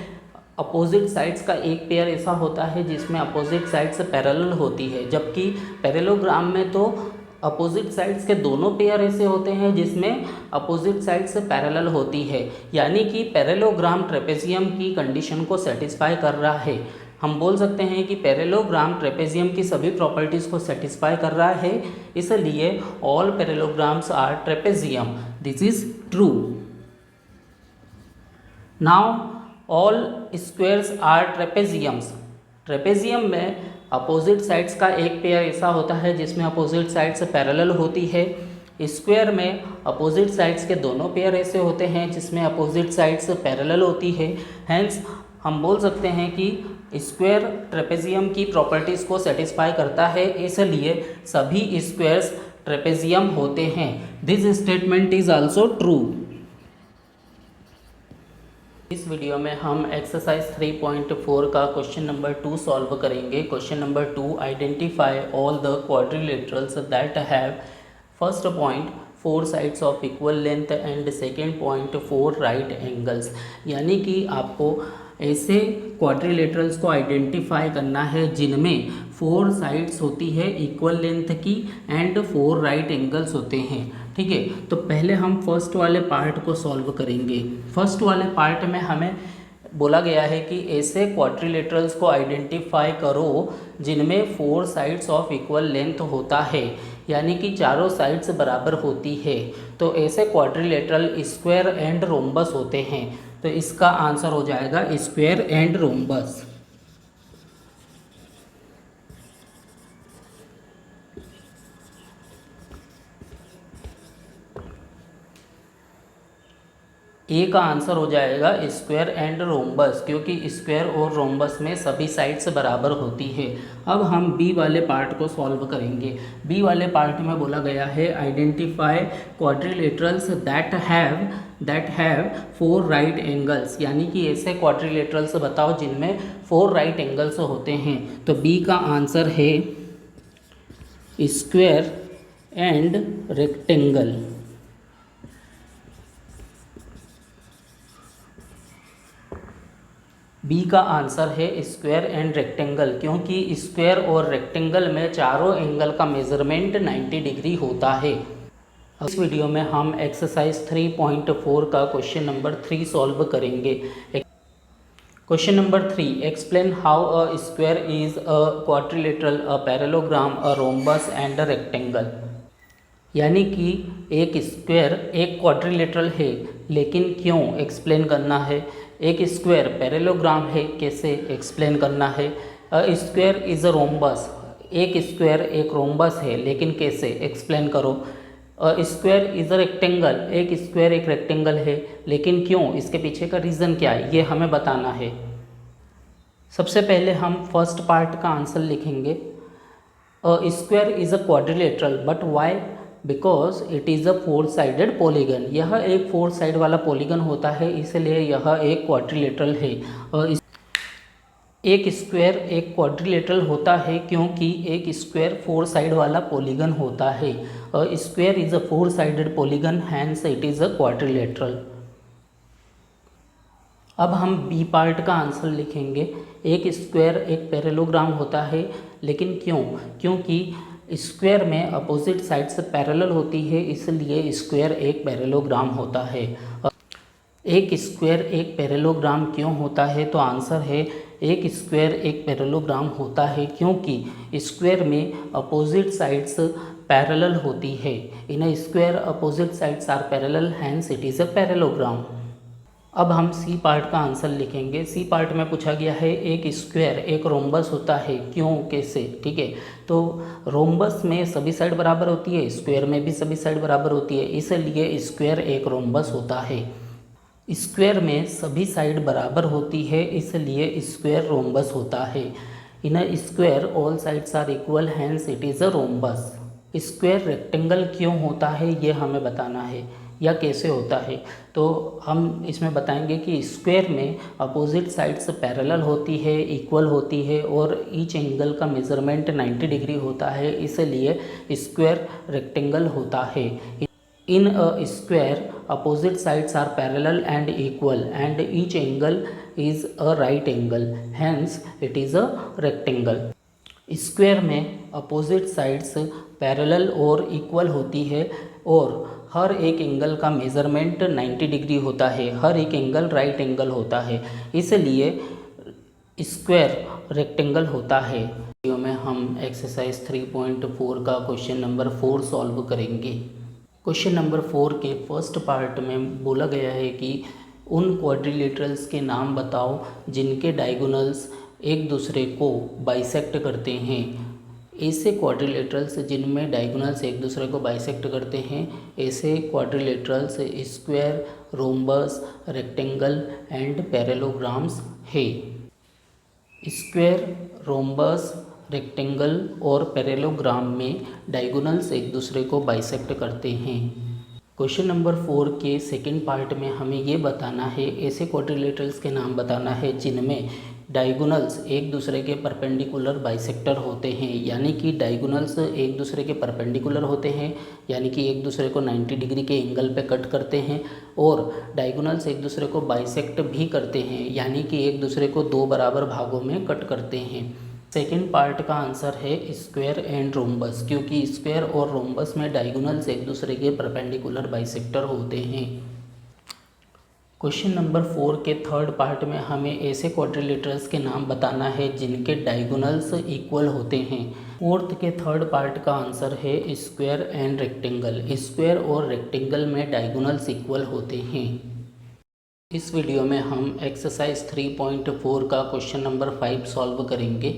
अपोजिट साइड्स का एक पेयर ऐसा होता है जिसमें अपोजिट साइड्स पैरेलल होती है, जबकि पैरेललोग्राम में तो अपोजिट साइड्स के दोनों पेयर ऐसे होते हैं जिसमें अपोजिट साइड्स पैरेलल होती है। यानी कि पैरेललोग्राम ट्रेपेजियम की कंडीशन को सेटिस्फाई कर रहा है। हम बोल सकते हैं कि पैरेललोग्राम ट्रेपेजियम की सभी प्रॉपर्टीज़ को सेटिस्फाई कर रहा है, इसलिए all parallelograms are trapezium, this is true. Now all squares are trapeziums. Trapezium में अपोजिट साइड्स का एक पेयर ऐसा होता है जिसमें अपोजिट साइड्स पैरेलल होती है। स्क्वायर में अपोजिट साइड्स के दोनों पेयर ऐसे होते हैं जिसमें अपोजिट साइड्स पैरेलल होती है। हैंस हम बोल सकते हैं कि स्क्वायर ट्रेपेजियम की प्रॉपर्टीज़ को सेटिस्फाई करता है, इसलिए सभी स्क्वायर्स ट्रेपेजियम होते हैं। This statement is also true. इस वीडियो में हम एक्सरसाइज 3.4 का क्वेश्चन नंबर 2 सॉल्व करेंगे। Question number 2, identify all the quadrilaterals that have first point 4 sides of equal length and second point 4 right angles. यानी कि आपको ऐसे क्वाड्रिलेटरल्स को आइडेंटिफाई करना है जिनमें 4 साइड्स होती है इक्वल लेंथ की एंड 4 राइट एंगल्स होते हैं। ठीक है, तो पहले हम फर्स्ट वाले पार्ट को सॉल्व करेंगे। फर्स्ट वाले पार्ट में हमें बोला गया है कि ऐसे क्वाड्रिलेटरल्स को आइडेंटिफाई करो जिनमें 4 साइड्स ऑफ इक्वल लेंथ होता है, यानी कि चारों साइड्स बराबर होती है। तो ऐसे क्वाड्रिलेटरल स्क्वायर एंड रोम्बस होते हैं, तो इसका आंसर हो जाएगा स्क्वायर एंड रोम्बस। ए का आंसर हो जाएगा स्क्वायर एंड रोम्बस, क्योंकि स्क्वायर और रोम्बस में सभी साइड्स बराबर होती है। अब हम बी वाले पार्ट को सॉल्व करेंगे। बी वाले पार्ट में बोला गया है identify quadrilaterals that have 4 right angles, यानी कि ऐसे क्वाड्रिलेटरल्स बताओ जिनमें 4 राइट एंगल्स होते हैं। तो बी का आंसर है स्क्वायर एंड रेक्टेंगल। बी का आंसर है स्क्वायर एंड रेक्टेंगल, क्योंकि स्क्वायर और रेक्टेंगल में चारों एंगल का मेजरमेंट 90 डिग्री होता है। इस वीडियो में हम एक्सरसाइज 3.4 का क्वेश्चन नंबर 3 सॉल्व करेंगे। Question number 3, explain how a square is a quadrilateral, a parallelogram, a rhombus and a rectangle. यानी कि एक स्क्वायर एक क्वाड्रिलेटरल है, लेकिन क्यों एक्सप्लेन करना है। एक स्क्वायर पैरेललोग्राम है, कैसे एक्सप्लेन करना है। A square is a rhombus, एक स्क्वायर एक रोम्बस है, लेकिन कैसे, एक्सप्लेन करो। स्क्वायर इज़ अ रेक्टेंगल, एक स्क्वायर एक रेक्टेंगल है, लेकिन क्यों, इसके पीछे का रीज़न क्या है, ये हमें बताना है। सबसे पहले हम फर्स्ट पार्ट का आंसर लिखेंगे। Square is a quadrilateral, but why, because it is a four sided polygon. यह एक फोर साइड वाला पॉलीगन होता है, इसलिए यह एक क्वाड्रिलेटरल है। एक स्क्वायर एक क्वाड्रिलेटरल होता है क्योंकि एक स्क्वायर फोर साइड वाला पॉलीगन होता है। Square is a four sided polygon, hence it is a quadrilateral. अब हम बी पार्ट का आंसर लिखेंगे। एक स्क्वायर एक पैरेललोग्राम होता है, लेकिन क्यों, क्योंकि स्क्वायर में अपोजिट साइड से पैरेलल होती है, इसलिए स्क्वायर एक पैरेललोग्राम होता है। एक स्क्वायर एक पैरेललोग्राम क्यों होता है, तो आंसर है एक स्क्वायर एक पैरेललोग्राम होता है क्योंकि स्क्वायर में अपोजिट साइड्स पैरेलल होती है। In a square opposite sides are parallel, hence it is a parallelogram. अब हम सी पार्ट का आंसर लिखेंगे। सी पार्ट में पूछा गया है एक स्क्वायर एक रोम्बस होता है, क्यों, कैसे, ठीक है। तो रोम्बस में सभी साइड बराबर होती है, स्क्वायर में भी सभी साइड बराबर होती है, इसलिए स्क्वायर एक रोम्बस होता है। स्क्वायर में सभी साइड बराबर होती है, इसलिए स्क्वायर रोम्बस होता है। In a square all sides are equal, hence it is a rhombus. Square rectangle क्यों होता है, ये हमें बताना है, या कैसे होता है। तो हम इसमें बताएंगे कि स्क्वायर में अपोजिट साइड्स पैरेलल होती है, इक्वल होती है, और ईच एंगल का मेजरमेंट 90 डिग्री होता है, इसलिए स्क्वायर रेक्टेंगल होता है। In a square, opposite sides are parallel and equal, and each angle is a right angle. Hence, it is a rectangle. Square में अपोजिट साइड्स पैरेलल और equal होती है, और हर एक एंगल का मेज़रमेंट 90 डिग्री होता है, हर एक एंगल राइट एंगल होता है, इसलिए स्क्वायर रेक्टेंगल होता है। वीडियो में हम एक्सरसाइज 3.4 का क्वेश्चन नंबर 4 सॉल्व करेंगे। क्वेश्चन नंबर 4 के फर्स्ट पार्ट में बोला गया है कि उन क्वाड्रिलेटरल्स के नाम बताओ जिनके डायगोनल्स एक दूसरे को बाइसेक्ट करते हैं। ऐसे क्वाड्रिलेटरल्स जिनमें डायगोनल्स एक दूसरे को बाइसेक्ट करते हैं, ऐसे quadrilaterals square, rhombus, rectangle and parallelograms है। स्क्वायर, रोम्बस, रेक्टेंगल और पैरेललोग्राम में डायगोनल्स एक दूसरे को बाइसेक्ट करते हैं। क्वेश्चन नंबर 4 के सेकंड पार्ट में हमें ये बताना है, ऐसे क्वाड्रिलेटरल्स के नाम बताना है जिनमें डायगोनल्स एक दूसरे के परपेंडिकुलर बाइसेक्टर होते हैं, यानी कि डायगोनल्स एक दूसरे के परपेंडिकुलर होते हैं, यानी कि एक दूसरे को 90 डिग्री के एंगल पे कट करते हैं, और डायगोनल्स एक दूसरे को बाइसेक्ट भी करते हैं, यानी कि एक दूसरे को दो बराबर भागों में कट करते हैं। सेकेंड पार्ट का आंसर है स्क्वायर एंड रोम्बस, क्योंकि स्क्वायर और रोम्बस में डायगोनल्स एक दूसरे के परपेंडिकुलर बाइसेक्टर होते हैं। क्वेश्चन नंबर 4 के थर्ड पार्ट में हमें ऐसे क्वाड्रिलेटरल्स के नाम बताना है जिनके डायगोनल्स इक्वल होते हैं। फोर्थ के थर्ड पार्ट का आंसर है स्क्वायर एंड रेक्टेंगल। स्क्वायर और रेक्टेंगल में डायगोनल्स इक्वल होते हैं। इस वीडियो में हम एक्सरसाइज 3.4 का क्वेश्चन नंबर 5 सॉल्व करेंगे।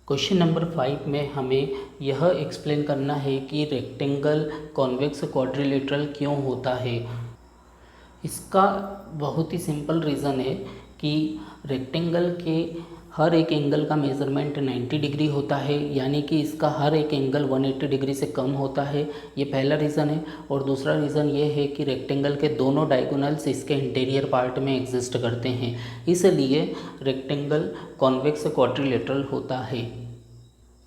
क्वेश्चन नंबर 5 में हमें यह एक्सप्लेन करना है कि रेक्टेंगल कॉन्वेक्स क्वाड्रिलेटरल क्यों होता है। इसका बहुत ही सिंपल रीज़न है कि रेक्टेंगल के हर एक एंगल का मेज़रमेंट 90 डिग्री होता है, यानी कि इसका हर एक एंगल 180 डिग्री से कम होता है, ये पहला रीज़न है। और दूसरा रीज़न ये है कि रेक्टेंगल के दोनों डायगोनल्स इसके इंटीरियर पार्ट में एग्जिस्ट करते हैं, इसलिए रेक्टेंगल कॉन्वेक्स क्वाड्रिलेटरल होता है।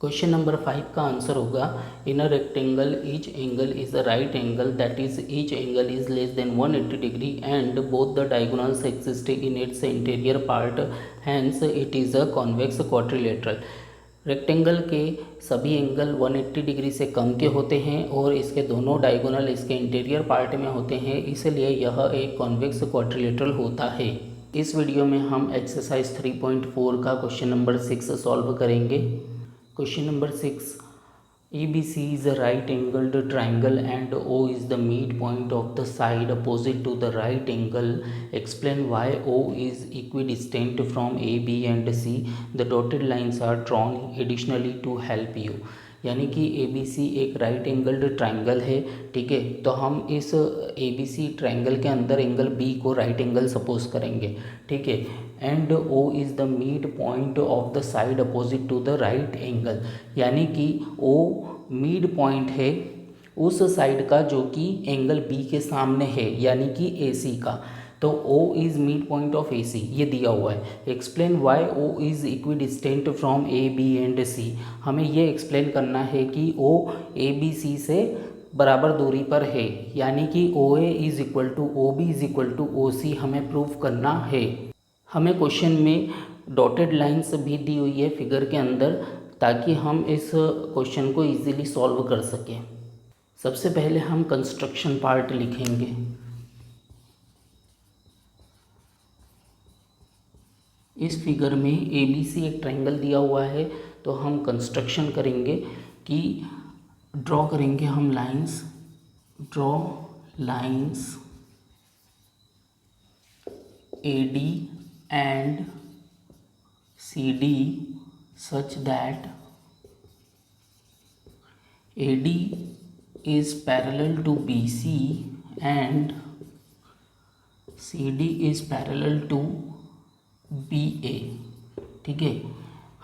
क्वेश्चन नंबर 5 का आंसर होगा in a rectangle each angle is a right angle, that is each angle is less than 180 degree and both the diagonals exist in its interior part, hence it is a convex quadrilateral. Rectangle के सभी angle 180 degree से कम के होते हैं और इसके दोनों diagonal इसके इंटीरियर पार्ट में होते हैं, इसलिए यह एक कॉन्वेक्स क्वाड्रिलेटरल होता है। इस वीडियो में हम एक्सरसाइज 3.4 का क्वेश्चन नंबर 6 सॉल्व करेंगे। Question number 6, ABC is a right angled triangle and O is the midpoint of the side opposite to the right angle. Explain why O is equidistant from A, B and C. The dotted lines are drawn additionally to help you. यानी कि ABC एक right angled triangle है, ठीक है। तो हम इस ABC triangle के अंदर एंगल B को राइट एंगल सपोज करेंगे, ठीक है। And O is the mid point of the side opposite to the right angle, यानी कि O मिड पॉइंट है उस साइड का जो कि एंगल B के सामने है, यानी कि AC का। तो O is mid point of AC, ये दिया हुआ है। Explain why O is equidistant from A, B and C। हमें ये एक्सप्लेन करना है कि O A, B, C से बराबर दूरी पर है, यानी कि OA is equal to OB is equal to OC हमें प्रूव करना है। हमें क्वेश्चन में डॉटेड लाइन्स भी दी हुई है फिगर के अंदर, ताकि हम इस क्वेश्चन को इजीली सॉल्व कर सकें। सबसे पहले हम कंस्ट्रक्शन पार्ट लिखेंगे। इस फिगर में ABC एक ट्रायंगल दिया हुआ है, तो हम कंस्ट्रक्शन करेंगे कि ड्रॉ करेंगे हम lines, draw lines AD and CD such that AD is parallel to BC and CD is parallel to BA, ठीक है।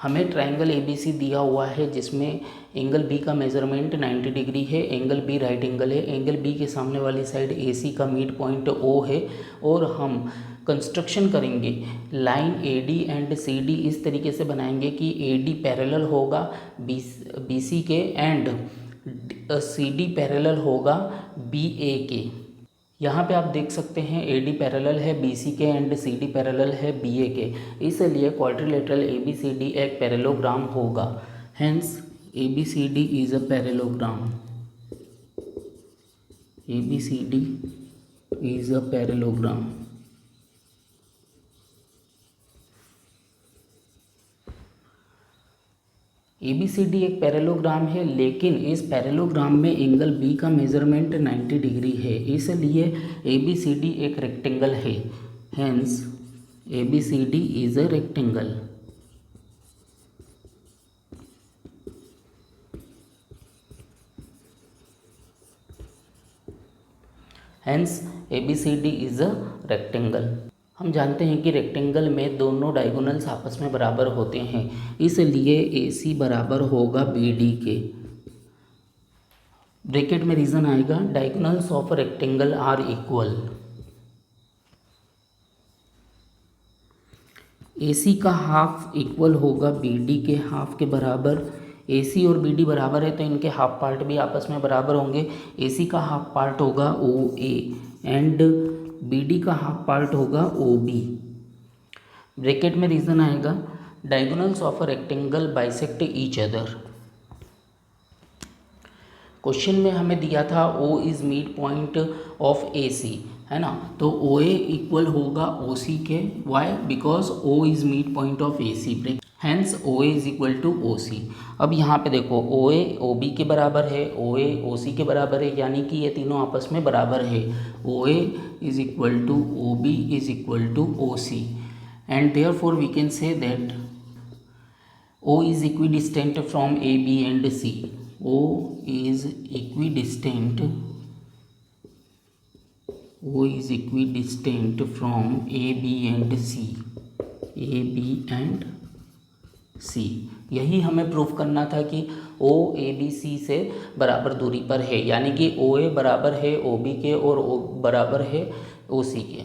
हमें ट्रायंगल ABC दिया हुआ है जिसमें एंगल B का मेजरमेंट 90 डिग्री है, एंगल B राइट एंगल है, एंगल B के सामने वाली साइड AC का मिड पॉइंट O है, और हम कंस्ट्रक्शन करेंगे लाइन AD एंड CD इस तरीके से बनाएंगे कि AD पैरेलल होगा BC के एंड CD पैरेलल होगा BA के। यहाँ पे आप देख सकते हैं AD पैरेलल है BC के एंड CD पैरेलल है BA के, इसलिए क्वाड्रिलेटरल ABCD एक पैरेलोग्राम होगा। Hence ABCD is a parallelogram, ABCD is a parallelogram. ABCD एक पैरेलोग्राम है, लेकिन इस पैरेलोग्राम में एंगल B का मेजरमेंट 90 डिग्री है, इसलिए ABCD एक रेक्टेंगल है। Hence ABCD is a rectangle. Hence ABCD is a rectangle. हम जानते हैं कि रेक्टेंगल में दोनों डायगोनल्स आपस में बराबर होते हैं, इसलिए AC बराबर होगा BD के। ब्रैकेट में रीजन आएगा diagonals of rectangle are equal. AC का हाफ इक्वल होगा BD के हाफ के बराबर। AC और BD बराबर है तो इनके हाफ पार्ट भी आपस में बराबर होंगे। AC का हाफ पार्ट होगा OA एंड BD का हाफ पार्ट होगा OB। ब्रैकेट में रीजन आएगा diagonals of a rectangle bisect each other. Question में हमें दिया था O is mid point of AC, है ना, तो OA इक्वल होगा OC के। Why? Because O is mid point of AC, hence OA is equal to OC। अब यहाँ पे देखो OA OB के बराबर है, OA OC के बराबर है, यानी कि ये तीनों आपस में बराबर है। OA is equal to OB is equal to OC and therefore we can say that O is equidistant from A, B and C। O is equidistant from A, B and C, A, B and C। यही हमें proof करना था कि O A B C से बराबर दूरी पर है, यानी कि OA बराबर है OB के और O बराबर है OC के।